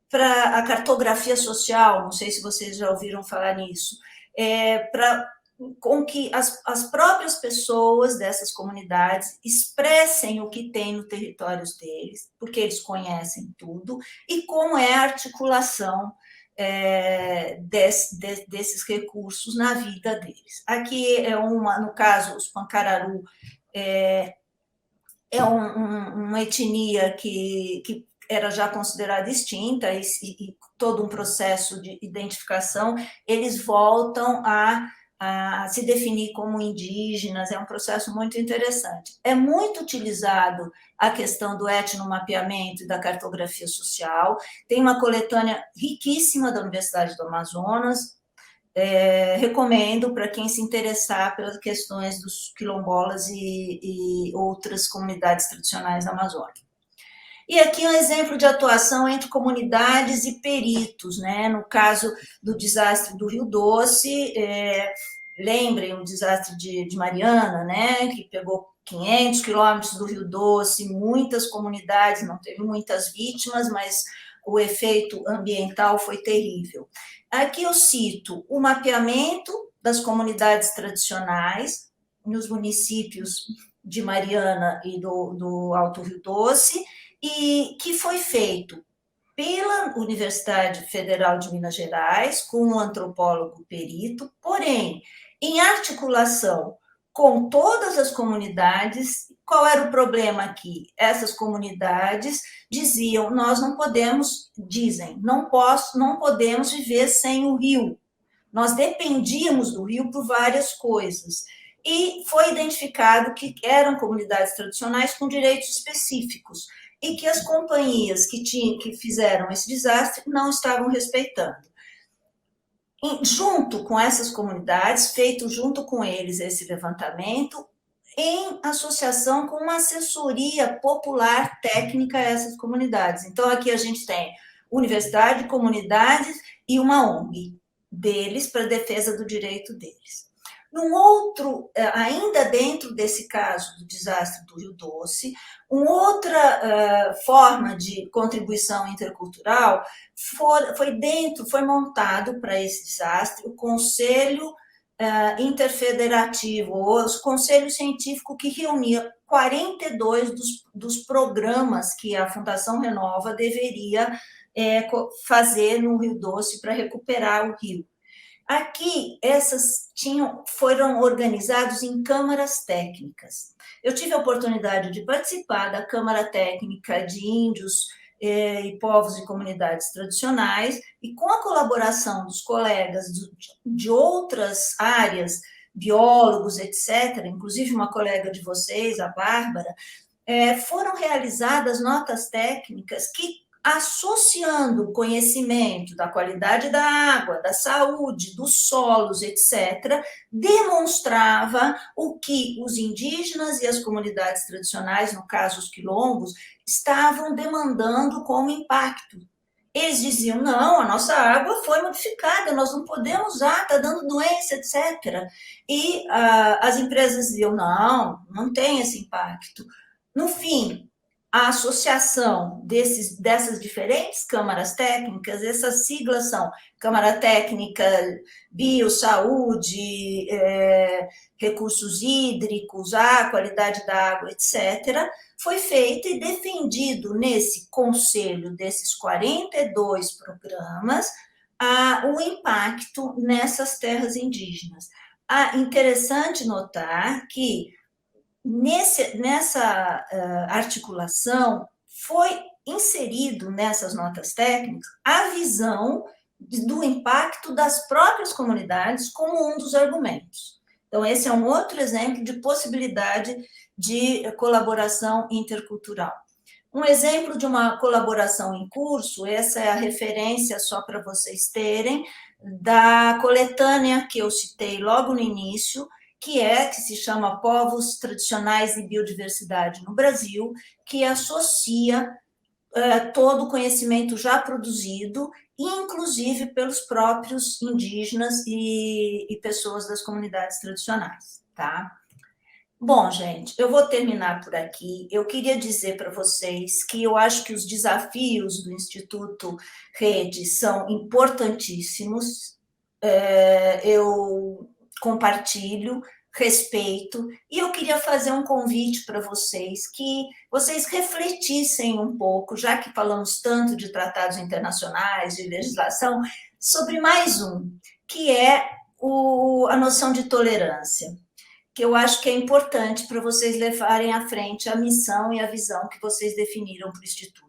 para a cartografia social? Não sei se vocês já ouviram falar nisso. Com que as próprias pessoas dessas comunidades expressem o que tem no território deles, porque eles conhecem tudo, e como é a articulação desses recursos na vida deles. Aqui no caso, os Pancararu, uma etnia que era já considerada extinta, e todo um processo de identificação, eles voltam a se definir como indígenas, é um processo muito interessante. É muito utilizado a questão do etnomapeamento e da cartografia social, tem uma coletânea riquíssima da Universidade do Amazonas, recomendo para quem se interessar pelas questões dos quilombolas e outras comunidades tradicionais da Amazônia. E aqui um exemplo de atuação entre comunidades e peritos, né? No caso do desastre do Rio Doce, lembrem o desastre de Mariana, né? Que pegou 500 quilômetros do Rio Doce, muitas comunidades, não teve muitas vítimas, mas o efeito ambiental foi terrível. Aqui eu cito o mapeamento das comunidades tradicionais nos municípios de Mariana e do Alto Rio Doce, e que foi feito pela Universidade Federal de Minas Gerais, com um antropólogo perito, porém, em articulação com todas as comunidades. Qual era o problema aqui? Essas comunidades diziam, nós não podemos, dizem, não podemos viver sem o rio. Nós dependíamos do rio por várias coisas. E foi identificado que eram comunidades tradicionais com direitos específicos e que as companhias que fizeram esse desastre não estavam respeitando. Junto com essas comunidades, feito junto com eles esse levantamento, em associação com uma assessoria popular técnica a essas comunidades. Então, aqui a gente tem universidade, comunidades e uma ONG deles para a defesa do direito deles. Num outro, ainda dentro desse caso do desastre do Rio Doce, uma outra forma de contribuição intercultural foi montado para esse desastre o Conselho Interfederativo, ou o Conselho Científico, que reunia 42 dos programas que a Fundação Renova deveria fazer no Rio Doce para recuperar o rio. Aqui, essas foram organizados em câmaras técnicas. Eu tive a oportunidade de participar da Câmara Técnica de Índios e Povos e Comunidades Tradicionais, e com a colaboração dos colegas de outras áreas, biólogos, etc., inclusive uma colega de vocês, a Bárbara, foram realizadas notas técnicas que, associando o conhecimento da qualidade da água, da saúde, dos solos, etc., demonstrava o que os indígenas e as comunidades tradicionais, no caso os quilombos, estavam demandando como impacto. Eles diziam, não, a nossa água foi modificada, nós não podemos usar, está dando doença, etc. E as empresas diziam, não tem esse impacto. No fim, a associação dessas diferentes câmaras técnicas, essas siglas são Câmara Técnica Bio, Saúde, Recursos Hídricos, qualidade da água, etc., foi feito e defendido nesse conselho desses 42 programas o impacto nessas terras indígenas. Interessante notar que nessa articulação foi inserido nessas notas técnicas a visão do impacto das próprias comunidades como um dos argumentos. Então, esse é um outro exemplo de possibilidade de colaboração intercultural. Um exemplo de uma colaboração em curso, essa é a referência, só para vocês terem, da coletânea que eu citei logo no início, que se chama Povos Tradicionais e Biodiversidade no Brasil, que associa todo o conhecimento já produzido, inclusive pelos próprios indígenas e pessoas das comunidades tradicionais, tá? Bom, gente, eu vou terminar por aqui. Eu queria dizer para vocês que eu acho que os desafios do Instituto Rede são importantíssimos. Eu compartilho, respeito, e eu queria fazer um convite para vocês, que vocês refletissem um pouco, já que falamos tanto de tratados internacionais, de legislação, sobre mais um, que é a noção de tolerância, que eu acho que é importante para vocês levarem à frente a missão e a visão que vocês definiram para o Instituto.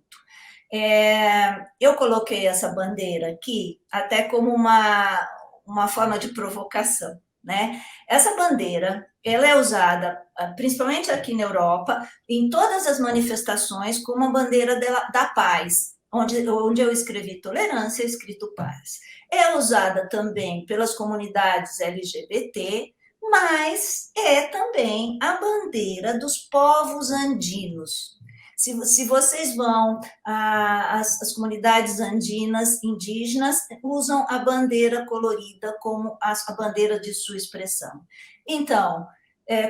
Eu coloquei essa bandeira aqui até como uma forma de provocação, né? Essa bandeira, ela é usada, principalmente aqui na Europa, em todas as manifestações como a bandeira da paz, onde eu escrevi tolerância, é escrito paz. É usada também pelas comunidades LGBT, mas é também a bandeira dos povos andinos. Se vocês vão, as comunidades andinas, indígenas, usam a bandeira colorida como a bandeira de sua expressão. Então,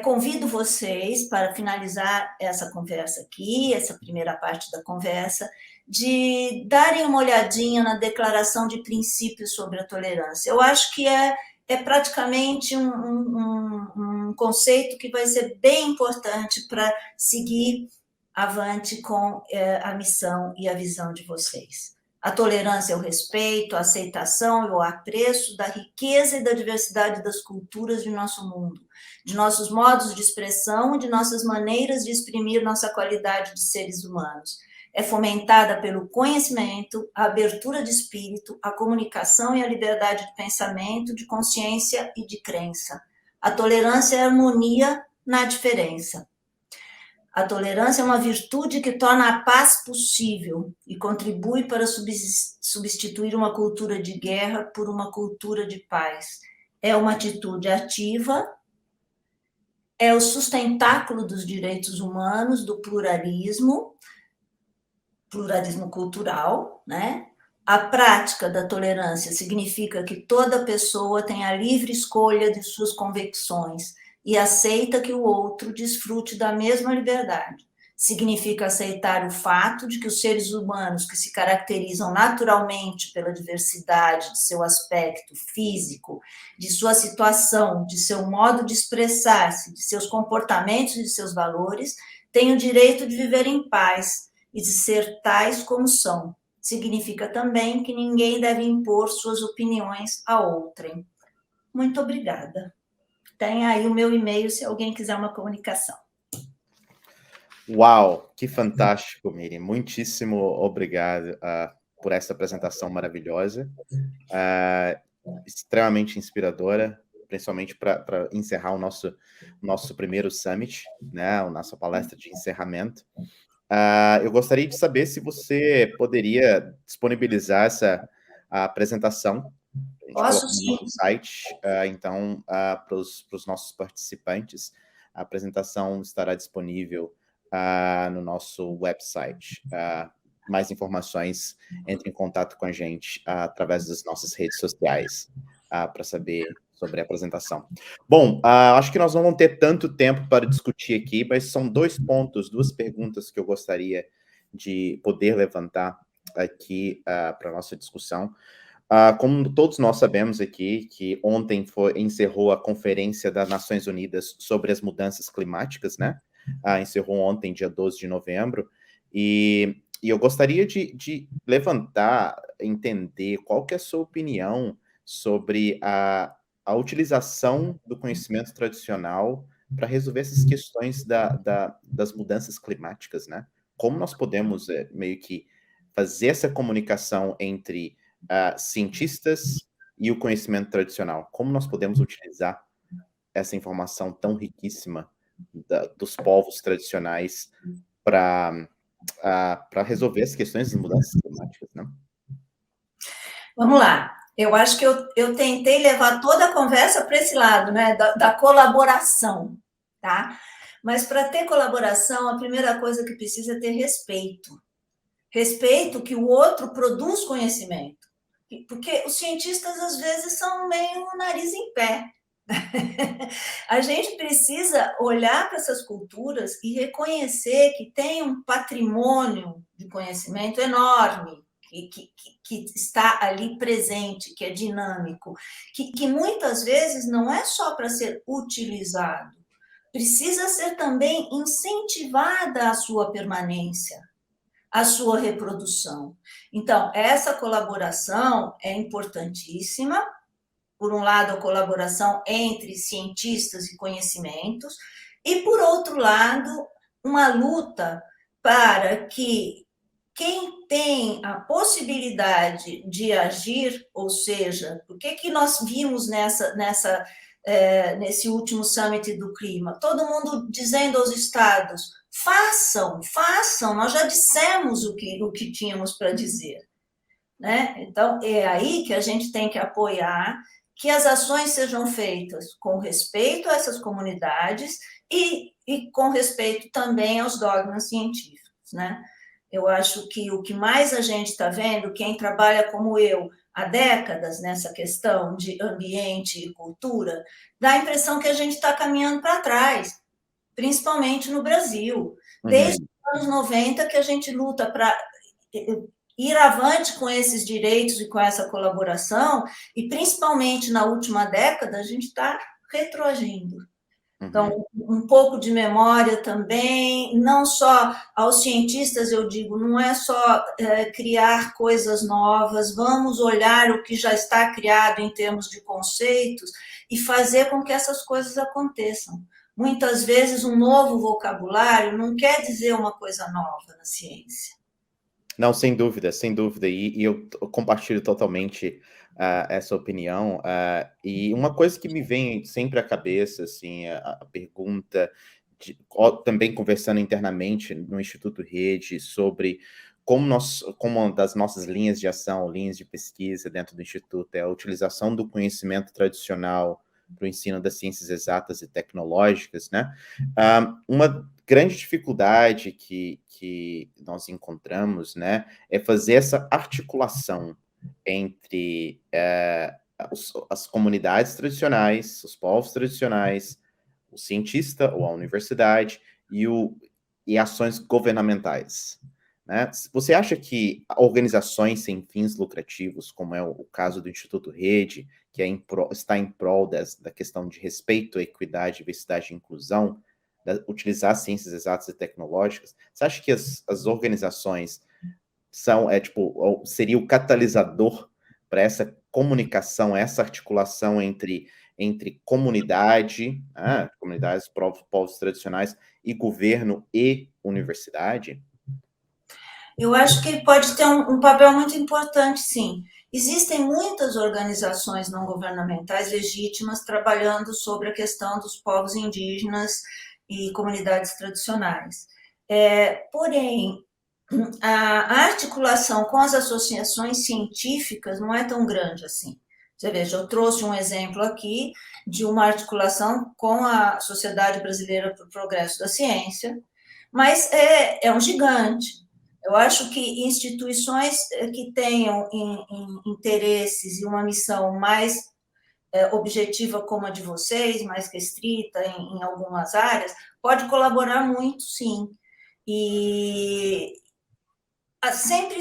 convido vocês, para finalizar essa conversa aqui, essa primeira parte da conversa, de darem uma olhadinha na Declaração de Princípios sobre a Tolerância. Eu acho que é praticamente um conceito que vai ser bem importante para seguir avante com a missão e a visão de vocês. A tolerância é o respeito, a aceitação e o apreço da riqueza e da diversidade das culturas de nosso mundo, de nossos modos de expressão e de nossas maneiras de exprimir nossa qualidade de seres humanos. É fomentada pelo conhecimento, a abertura de espírito, a comunicação e a liberdade de pensamento, de consciência e de crença. A tolerância é a harmonia na diferença. A tolerância é uma virtude que torna a paz possível e contribui para substituir uma cultura de guerra por uma cultura de paz. É uma atitude ativa, é o sustentáculo dos direitos humanos, do pluralismo cultural, né? A prática da tolerância significa que toda pessoa tem a livre escolha de suas convicções e aceita que o outro desfrute da mesma liberdade. Significa aceitar o fato de que os seres humanos que se caracterizam naturalmente pela diversidade de seu aspecto físico, de sua situação, de seu modo de expressar-se, de seus comportamentos e de seus valores, têm o direito de viver em paz e de ser tais como são. Significa também que ninguém deve impor suas opiniões a outrem. Muito obrigada. Tem aí o meu e-mail se alguém quiser uma comunicação. Uau, que fantástico, Miriam. Muitíssimo obrigado por essa apresentação maravilhosa, extremamente inspiradora, principalmente para encerrar o nosso primeiro summit, né, a nossa palestra de encerramento. Eu gostaria de saber se você poderia disponibilizar essa apresentação. A gente Posso, sim. sim. Site, então, para os nossos participantes, a apresentação estará disponível no nosso website. Mais informações, entre em contato com a gente através das nossas redes sociais para saber sobre a apresentação. Bom, acho que nós não vamos ter tanto tempo para discutir aqui, mas são duas perguntas que eu gostaria de poder levantar aqui para a nossa discussão. Como todos nós sabemos aqui, que ontem encerrou a Conferência das Nações Unidas sobre as Mudanças Climáticas, né? Encerrou ontem, dia 12 de novembro, e eu gostaria de levantar, entender qual que é a sua opinião sobre a utilização do conhecimento tradicional para resolver essas questões das mudanças climáticas, né? Como nós podemos meio que fazer essa comunicação entre cientistas e o conhecimento tradicional? Como nós podemos utilizar essa informação tão riquíssima dos povos tradicionais para resolver as questões das mudanças climáticas, né? Vamos lá. Eu acho que eu tentei levar toda a conversa para esse lado, né, da colaboração, tá? Mas para ter colaboração, a primeira coisa que precisa é ter respeito. Respeito que o outro produz conhecimento. Porque os cientistas, às vezes, são meio nariz em pé. A gente precisa olhar para essas culturas e reconhecer que tem um patrimônio de conhecimento enorme, que está ali presente, que é dinâmico, que muitas vezes não é só para ser utilizado, precisa ser também incentivada a sua permanência, a sua reprodução. Então, essa colaboração é importantíssima. Por um lado, a colaboração entre cientistas e conhecimentos, e, por outro lado, uma luta para que quem tem a possibilidade de agir, ou seja, o que nós vimos nesse último summit do clima? Todo mundo dizendo aos estados, façam, façam, nós já dissemos o que tínhamos para dizer. Né? Então, é aí que a gente tem que apoiar que as ações sejam feitas com respeito a essas comunidades e com respeito também aos dogmas científicos, né? Eu acho que o que mais a gente está vendo, quem trabalha como eu há décadas nessa questão de ambiente e cultura, dá a impressão que a gente está caminhando para trás, principalmente no Brasil. Desde Uhum. os anos 90 que a gente luta para ir avante com esses direitos e com essa colaboração, e principalmente na última década, a gente está retroagindo. Então, Uhum. um pouco de memória também, não só aos cientistas, eu digo, não é só criar coisas novas, vamos olhar o que já está criado em termos de conceitos e fazer com que essas coisas aconteçam. Muitas vezes, um novo vocabulário não quer dizer uma coisa nova na ciência. Não, sem dúvida, sem dúvida. E eu compartilho totalmente essa opinião. E uma coisa que me vem sempre à cabeça, assim, a pergunta, também conversando internamente no Instituto Rede, sobre como uma das nossas linhas de ação, linhas de pesquisa dentro do Instituto, é a utilização do conhecimento tradicional para o ensino das ciências exatas e tecnológicas, né? Uma grande dificuldade que nós encontramos, né, é fazer essa articulação entre as comunidades tradicionais, os povos tradicionais, o cientista ou a universidade e ações governamentais. Né? Você acha que organizações sem fins lucrativos, como é o caso do Instituto Rede, que está em prol da questão de respeito, equidade, diversidade e inclusão, utilizar ciências exatas e tecnológicas, você acha que as organizações seria o catalisador para essa comunicação, essa articulação entre comunidade, comunidades, povos tradicionais, e governo e universidade? Eu acho que pode ter um papel muito importante, sim. Existem muitas organizações não governamentais legítimas trabalhando sobre a questão dos povos indígenas e comunidades tradicionais. Porém, a articulação com as associações científicas não é tão grande assim. Você veja, eu trouxe um exemplo aqui de uma articulação com a Sociedade Brasileira para o Progresso da Ciência, mas é um gigante. Eu acho que instituições que tenham interesses e uma missão mais objetiva como a de vocês, mais restrita em algumas áreas, pode colaborar muito, sim. E sempre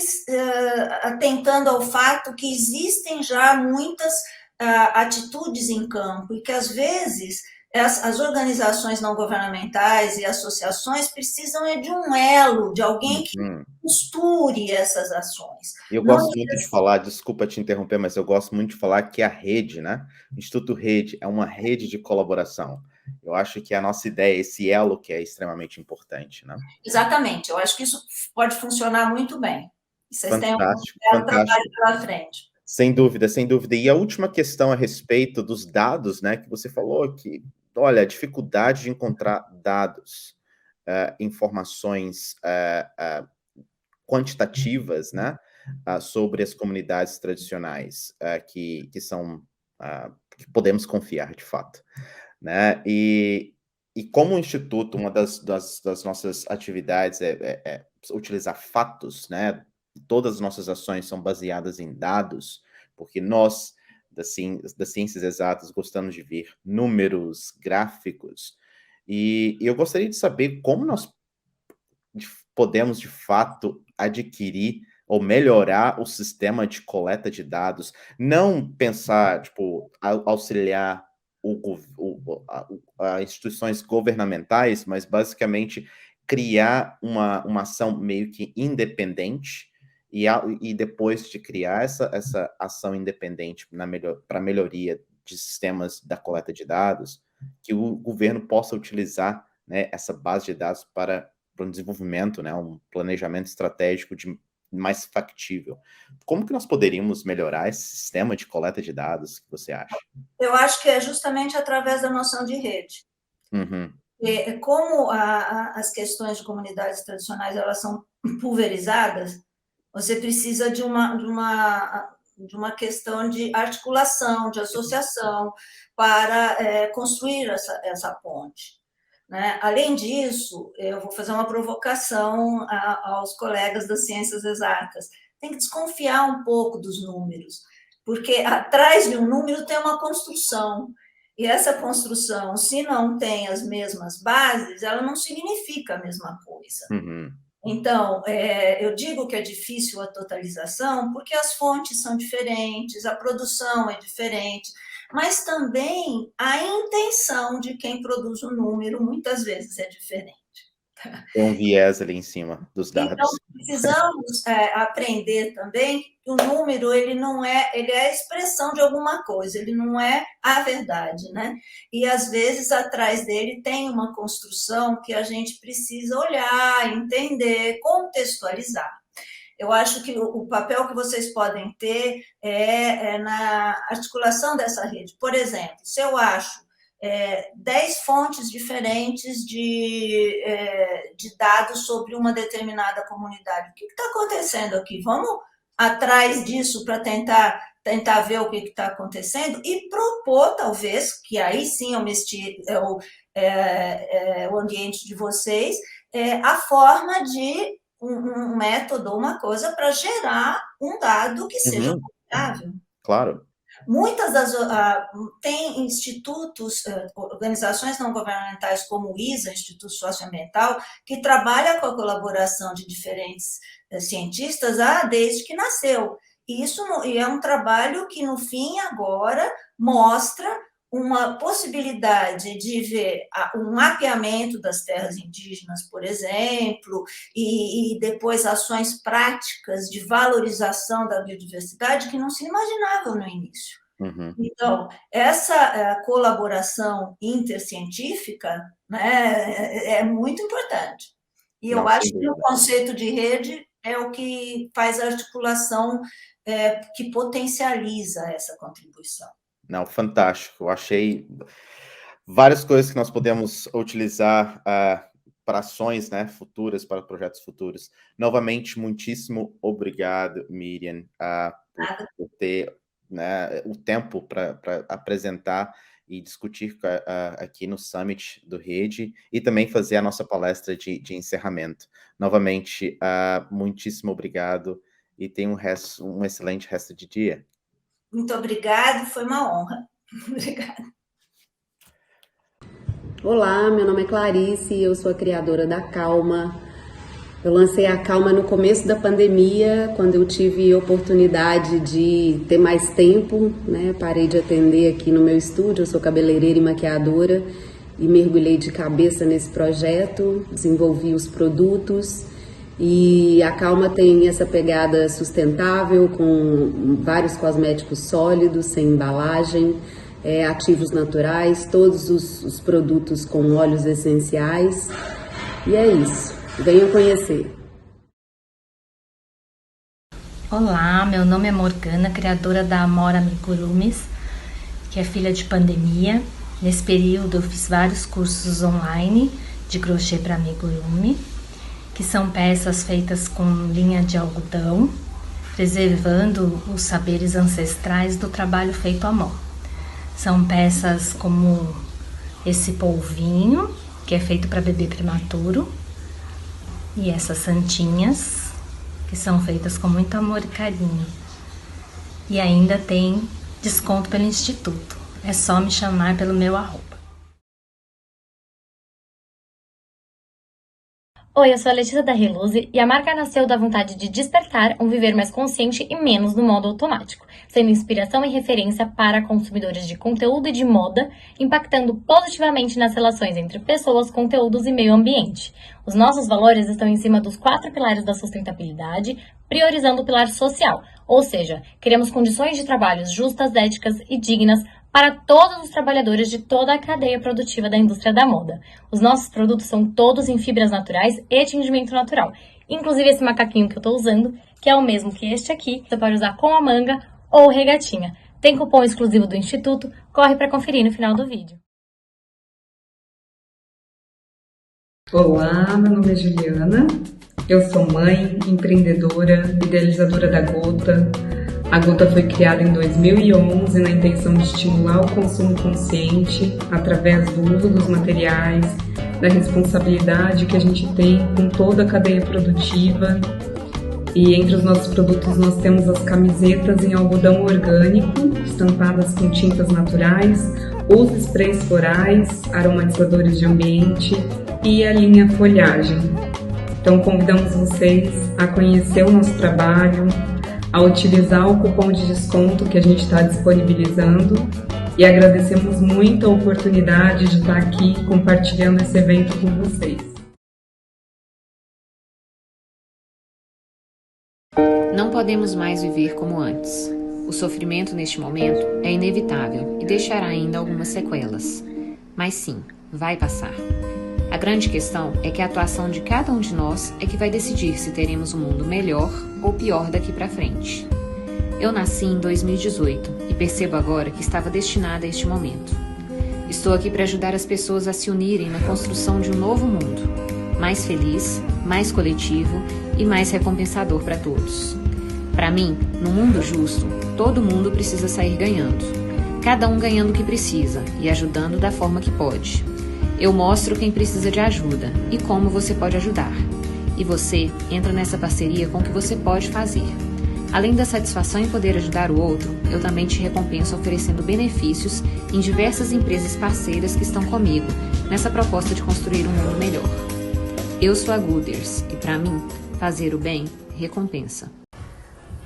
atentando ao fato que existem já muitas atitudes em campo e que, às vezes, as organizações não governamentais e associações precisam de um elo, de alguém que Uhum. costure essas ações. Eu Não, gosto muito de falar, desculpa te interromper, mas eu gosto muito de falar que a rede, né? O Instituto Rede é uma rede de colaboração. Eu acho que a nossa ideia, esse elo que é extremamente importante, né? exatamente, eu acho que isso pode funcionar muito bem. Vocês têm um Fantástico, belo trabalho fantástico. pela frente. Sem dúvida, sem dúvida. E a última questão a respeito dos dados, né? Que você falou que, olha, a dificuldade de encontrar dados, informações quantitativas, né? Sobre as comunidades tradicionais que são que podemos confiar de fato, né? E como instituto, uma das nossas atividades é utilizar fatos, né? Todas as nossas ações são baseadas em dados, porque nós das ciências exatas gostamos de ver números, gráficos, e eu gostaria de saber como nós podemos de fato adquirir ou melhorar o sistema de coleta de dados, não pensar, tipo, auxiliar instituições governamentais, mas basicamente criar uma ação meio que independente e depois de criar essa ação independente para melhoria de sistemas da coleta de dados, que o governo possa utilizar, né, essa base de dados para um desenvolvimento, né, um planejamento estratégico de mais factível. Como que nós poderíamos melhorar esse sistema de coleta de dados que você acha? Eu acho que é justamente através da noção de rede. Uhum. Como as questões de comunidades tradicionais elas são pulverizadas, você precisa de uma questão de articulação, de associação, para construir essa ponte. Né? Além disso, eu vou fazer uma provocação aos colegas das ciências exatas. Tem que desconfiar um pouco dos números, porque atrás de um número tem uma construção. E essa construção, se não tem as mesmas bases, ela não significa a mesma coisa. Uhum. Então, eu digo que é difícil a totalização porque as fontes são diferentes, a produção é diferente, mas também a intenção de quem produz o número muitas vezes é diferente. Tem um viés ali em cima dos dados. Então, precisamos aprender também que o número ele é a expressão de alguma coisa, ele não é a verdade, né? E às vezes atrás dele tem uma construção que a gente precisa olhar, entender, contextualizar. Eu acho que o papel que vocês podem ter é na articulação dessa rede. Por exemplo, se eu acho 10 fontes diferentes de dados sobre uma determinada comunidade. O que está acontecendo aqui? Vamos atrás disso para tentar ver o que está acontecendo e propor, talvez, que aí sim o ambiente de vocês, a forma de um método, uma coisa para gerar um dado que seja confiável. Claro. Tem institutos, organizações não governamentais como o ISA, Instituto Socioambiental, que trabalha com a colaboração de diferentes cientistas desde que nasceu. E é um trabalho que, no fim, agora mostra uma possibilidade de ver um mapeamento das terras indígenas, por exemplo, e depois ações práticas de valorização da biodiversidade que não se imaginavam no início. Uhum. Então, essa colaboração intercientífica, né, é muito importante. E eu acho que o conceito de rede é o que faz a articulação que potencializa essa contribuição. Não, fantástico. Eu achei várias coisas que nós podemos utilizar para ações, né, futuras, para projetos futuros. Novamente, muitíssimo obrigado, Miriam, por ter o tempo para apresentar e discutir aqui no Summit do Rede e também fazer a nossa palestra de encerramento. Novamente, muitíssimo obrigado e tenha um excelente resto de dia. Muito obrigada, foi uma honra. Obrigada. Olá, meu nome é Clarice e eu sou a criadora da Calma. Eu lancei a Calma no começo da pandemia, quando eu tive oportunidade de ter mais tempo, né? Parei de atender aqui no meu estúdio, eu sou cabeleireira e maquiadora e mergulhei de cabeça nesse projeto, desenvolvi os produtos. E a Calma tem essa pegada sustentável, com vários cosméticos sólidos, sem embalagem, ativos naturais, todos os produtos com óleos essenciais. E é isso, venham conhecer. Olá, meu nome é Morgana, criadora da Amora Amigurumis, que é filha de pandemia. Nesse período eu fiz vários cursos online de crochê para amigurumi, que são peças feitas com linha de algodão, preservando os saberes ancestrais do trabalho feito à mão. São peças como esse polvinho, que é feito para bebê prematuro, e essas santinhas, que são feitas com muito amor e carinho. E ainda tem desconto pelo Instituto. É só me chamar pelo meu @. Oi, eu sou a Letícia da Reluze e a marca nasceu da vontade de despertar um viver mais consciente e menos no modo automático, sendo inspiração e referência para consumidores de conteúdo e de moda, impactando positivamente nas relações entre pessoas, conteúdos e meio ambiente. Os nossos valores estão em cima dos 4 pilares da sustentabilidade, priorizando o pilar social, ou seja, queremos condições de trabalho justas, éticas e dignas para todos os trabalhadores de toda a cadeia produtiva da indústria da moda. Os nossos produtos são todos em fibras naturais e tingimento natural. inclusive esse macaquinho que eu tô usando, que é o mesmo que este aqui, você pode usar com a manga ou regatinha. Tem cupom exclusivo do Instituto, corre para conferir no final do vídeo. Olá, meu nome é Juliana, eu sou mãe, empreendedora, idealizadora da Gota. A Gota foi criada em 2011 na intenção de estimular o consumo consciente através do uso dos materiais, da responsabilidade que a gente tem com toda a cadeia produtiva. E entre os nossos produtos nós temos as camisetas em algodão orgânico, estampadas com tintas naturais, os sprays florais, aromatizadores de ambiente e a linha folhagem. Então convidamos vocês a conhecer o nosso trabalho, a utilizar o cupom de desconto que a gente está disponibilizando e agradecemos muito a oportunidade de estar aqui compartilhando esse evento com vocês. Não podemos mais viver como antes. O sofrimento neste momento é inevitável e deixará ainda algumas sequelas. Mas sim, vai passar. A grande questão é que a atuação de cada um de nós é que vai decidir se teremos um mundo melhor ou pior daqui para frente. Eu nasci em 2018 e percebo agora que estava destinada a este momento. Estou aqui para ajudar as pessoas a se unirem na construção de um novo mundo, mais feliz, mais coletivo e mais recompensador para todos. Para mim, no mundo justo, todo mundo precisa sair ganhando. Cada um ganhando o que precisa e ajudando da forma que pode. Eu mostro quem precisa de ajuda e como você pode ajudar. E você entra nessa parceria com o que você pode fazer. Além da satisfação em poder ajudar o outro, eu também te recompenso oferecendo benefícios em diversas empresas parceiras que estão comigo nessa proposta de construir um mundo melhor. Eu sou a Gooders e para mim, fazer o bem recompensa.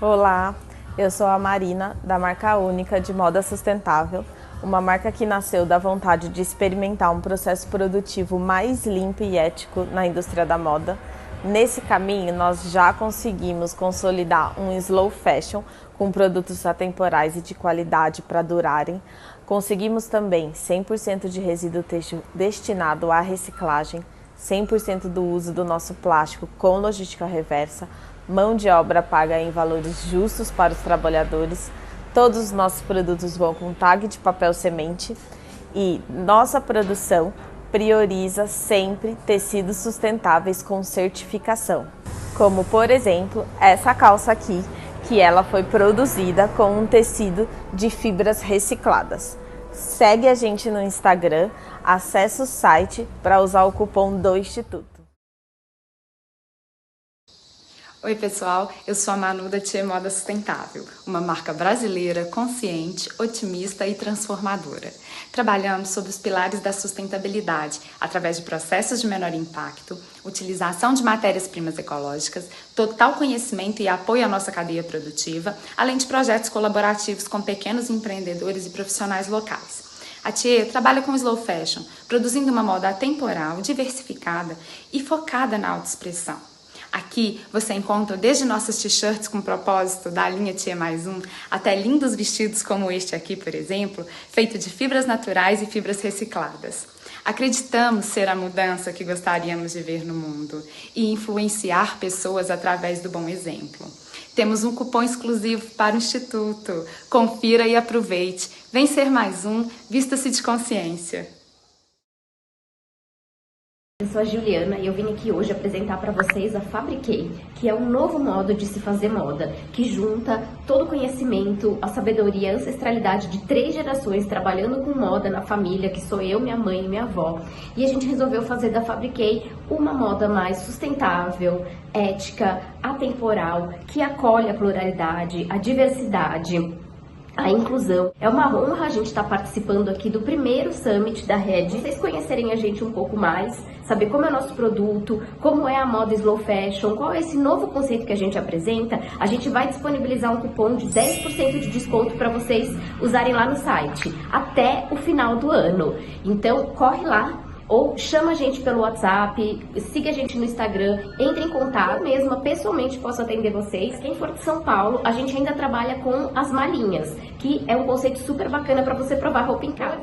Olá, eu sou a Marina, da marca única de moda sustentável, uma marca que nasceu da vontade de experimentar um processo produtivo mais limpo e ético na indústria da moda. Nesse caminho, nós já conseguimos consolidar um slow fashion com produtos atemporais e de qualidade para durarem. Conseguimos também 100% de resíduo têxtil destinado à reciclagem, 100% do uso do nosso plástico com logística reversa, mão de obra paga em valores justos para os trabalhadores. Todos os nossos produtos vão com tag de papel semente e nossa produção prioriza sempre tecidos sustentáveis com certificação. Como, por exemplo, essa calça aqui, que ela foi produzida com um tecido de fibras recicladas. Segue a gente no Instagram, acesse o site para usar o cupom do Instituto. Oi pessoal, eu sou a Manu da Tia Moda Sustentável, uma marca brasileira consciente, otimista e transformadora. Trabalhamos sob os pilares da sustentabilidade, através de processos de menor impacto, utilização de matérias-primas ecológicas, total conhecimento e apoio à nossa cadeia produtiva, além de projetos colaborativos com pequenos empreendedores e profissionais locais. A Tia trabalha com slow fashion, produzindo uma moda atemporal, diversificada e focada na autoexpressão. Aqui você encontra desde nossas t-shirts com propósito da linha Tia Mais Um, até lindos vestidos como este aqui, por exemplo, feito de fibras naturais e fibras recicladas. Acreditamos ser a mudança que gostaríamos de ver no mundo e influenciar pessoas através do bom exemplo. Temos um cupom exclusivo para o Instituto. Confira e aproveite. Vem ser mais um, vista-se de consciência. Eu sou a Juliana e eu vim aqui hoje apresentar para vocês a Fabriquei, que é um novo modo de se fazer moda, que junta todo o conhecimento, a sabedoria, a ancestralidade de 3 gerações trabalhando com moda na família, que sou eu, minha mãe e minha avó. E a gente resolveu fazer da Fabriquei uma moda mais sustentável, ética, atemporal, que acolhe a pluralidade, a diversidade, a inclusão. É uma honra a gente estar participando aqui do primeiro Summit da Red. Vocês conhecerem a gente um pouco mais, saber como é o nosso produto, como é a moda slow fashion, qual é esse novo conceito que a gente apresenta. A gente vai disponibilizar um cupom de 10% de desconto para vocês usarem lá no site, até o final do ano. Então, corre lá, ou chama a gente pelo WhatsApp, siga a gente no Instagram, entre em contato. Eu mesma, pessoalmente, posso atender vocês. Quem for de São Paulo, a gente ainda trabalha com as malinhas, que é um conceito super bacana para você provar roupa em casa.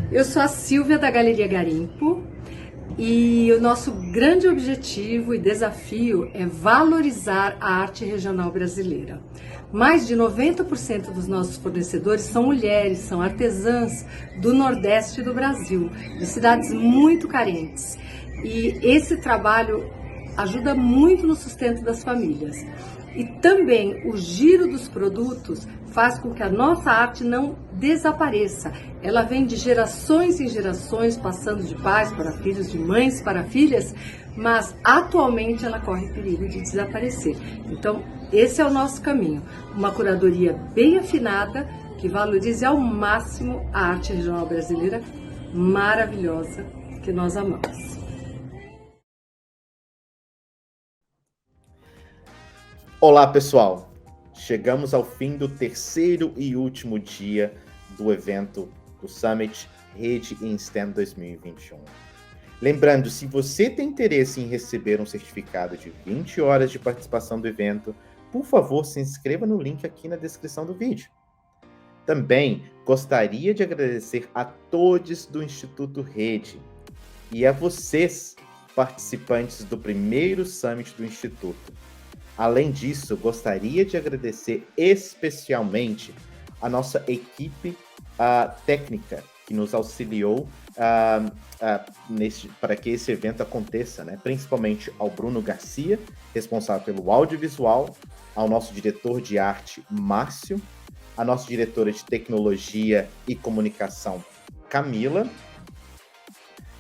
Eu sou a Silvia da Galeria Garimpo. E o nosso grande objetivo e desafio é valorizar a arte regional brasileira. Mais de 90% dos nossos fornecedores são mulheres, são artesãs do Nordeste do Brasil, de cidades muito carentes. E esse trabalho ajuda muito no sustento das famílias. E também o giro dos produtos faz com que a nossa arte não desapareça. Ela vem de gerações em gerações, passando de pais para filhos, de mães para filhas, mas atualmente ela corre perigo de desaparecer. Então, esse é o nosso caminho. Uma curadoria bem afinada, que valorize ao máximo a arte regional brasileira maravilhosa que nós amamos. Olá, pessoal! Chegamos ao fim do terceiro e último dia do evento do Summit Rede em STEM 2021. Lembrando, se você tem interesse em receber um certificado de 20 horas de participação do evento, por favor, se inscreva no link aqui na descrição do vídeo. Também gostaria de agradecer a todos do Instituto Rede e a vocês, participantes do primeiro Summit do Instituto. Além disso, gostaria de agradecer especialmente a nossa equipe técnica que nos auxiliou para que esse evento aconteça, né? Principalmente ao Bruno Garcia, responsável pelo audiovisual, ao nosso diretor de arte, Márcio, a nossa diretora de tecnologia e comunicação, Camila,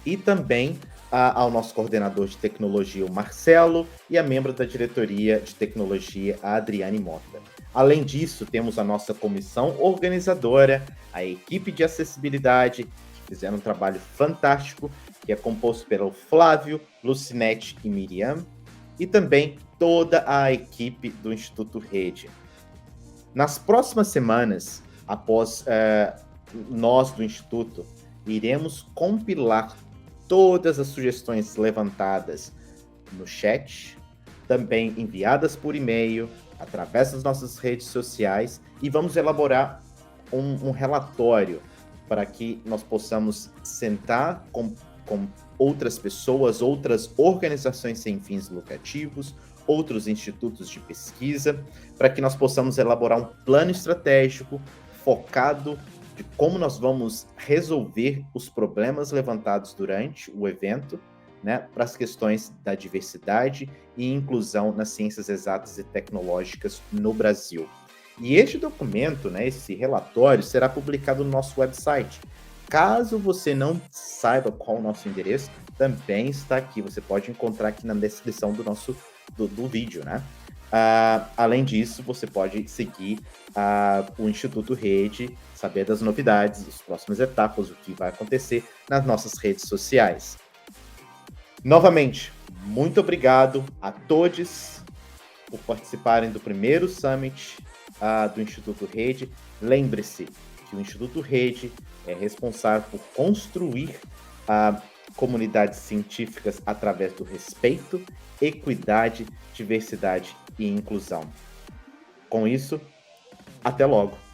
e também ao nosso coordenador de tecnologia, o Marcelo, e a membro da diretoria de tecnologia, a Adriane Mota. Além disso, temos a nossa comissão organizadora, a equipe de acessibilidade, que fizeram um trabalho fantástico, que é composto pelo Flávio, Lucinete e Miriam, e também toda a equipe do Instituto Rede. Nas próximas semanas, após nós do Instituto, iremos compilar todas as sugestões levantadas no chat, também enviadas por e-mail, através das nossas redes sociais, e vamos elaborar um relatório para que nós possamos sentar com outras pessoas, outras organizações sem fins lucrativos, outros institutos de pesquisa, para que nós possamos elaborar um plano estratégico focado de como nós vamos resolver os problemas levantados durante o evento, né, para as questões da diversidade e inclusão nas ciências exatas e tecnológicas no Brasil. E este documento, né, esse relatório, será publicado no nosso website. Caso você não saiba qual é o nosso endereço, também está aqui. Você pode encontrar aqui na descrição do vídeo, né? Além disso, você pode seguir o Instituto Rede, saber das novidades, as próximas etapas, o que vai acontecer nas nossas redes sociais. Novamente, muito obrigado a todos por participarem do primeiro Summit do Instituto Rede. Lembre-se que o Instituto Rede é responsável por construir comunidades científicas através do respeito, equidade, diversidade e inclusão. Com isso, até logo!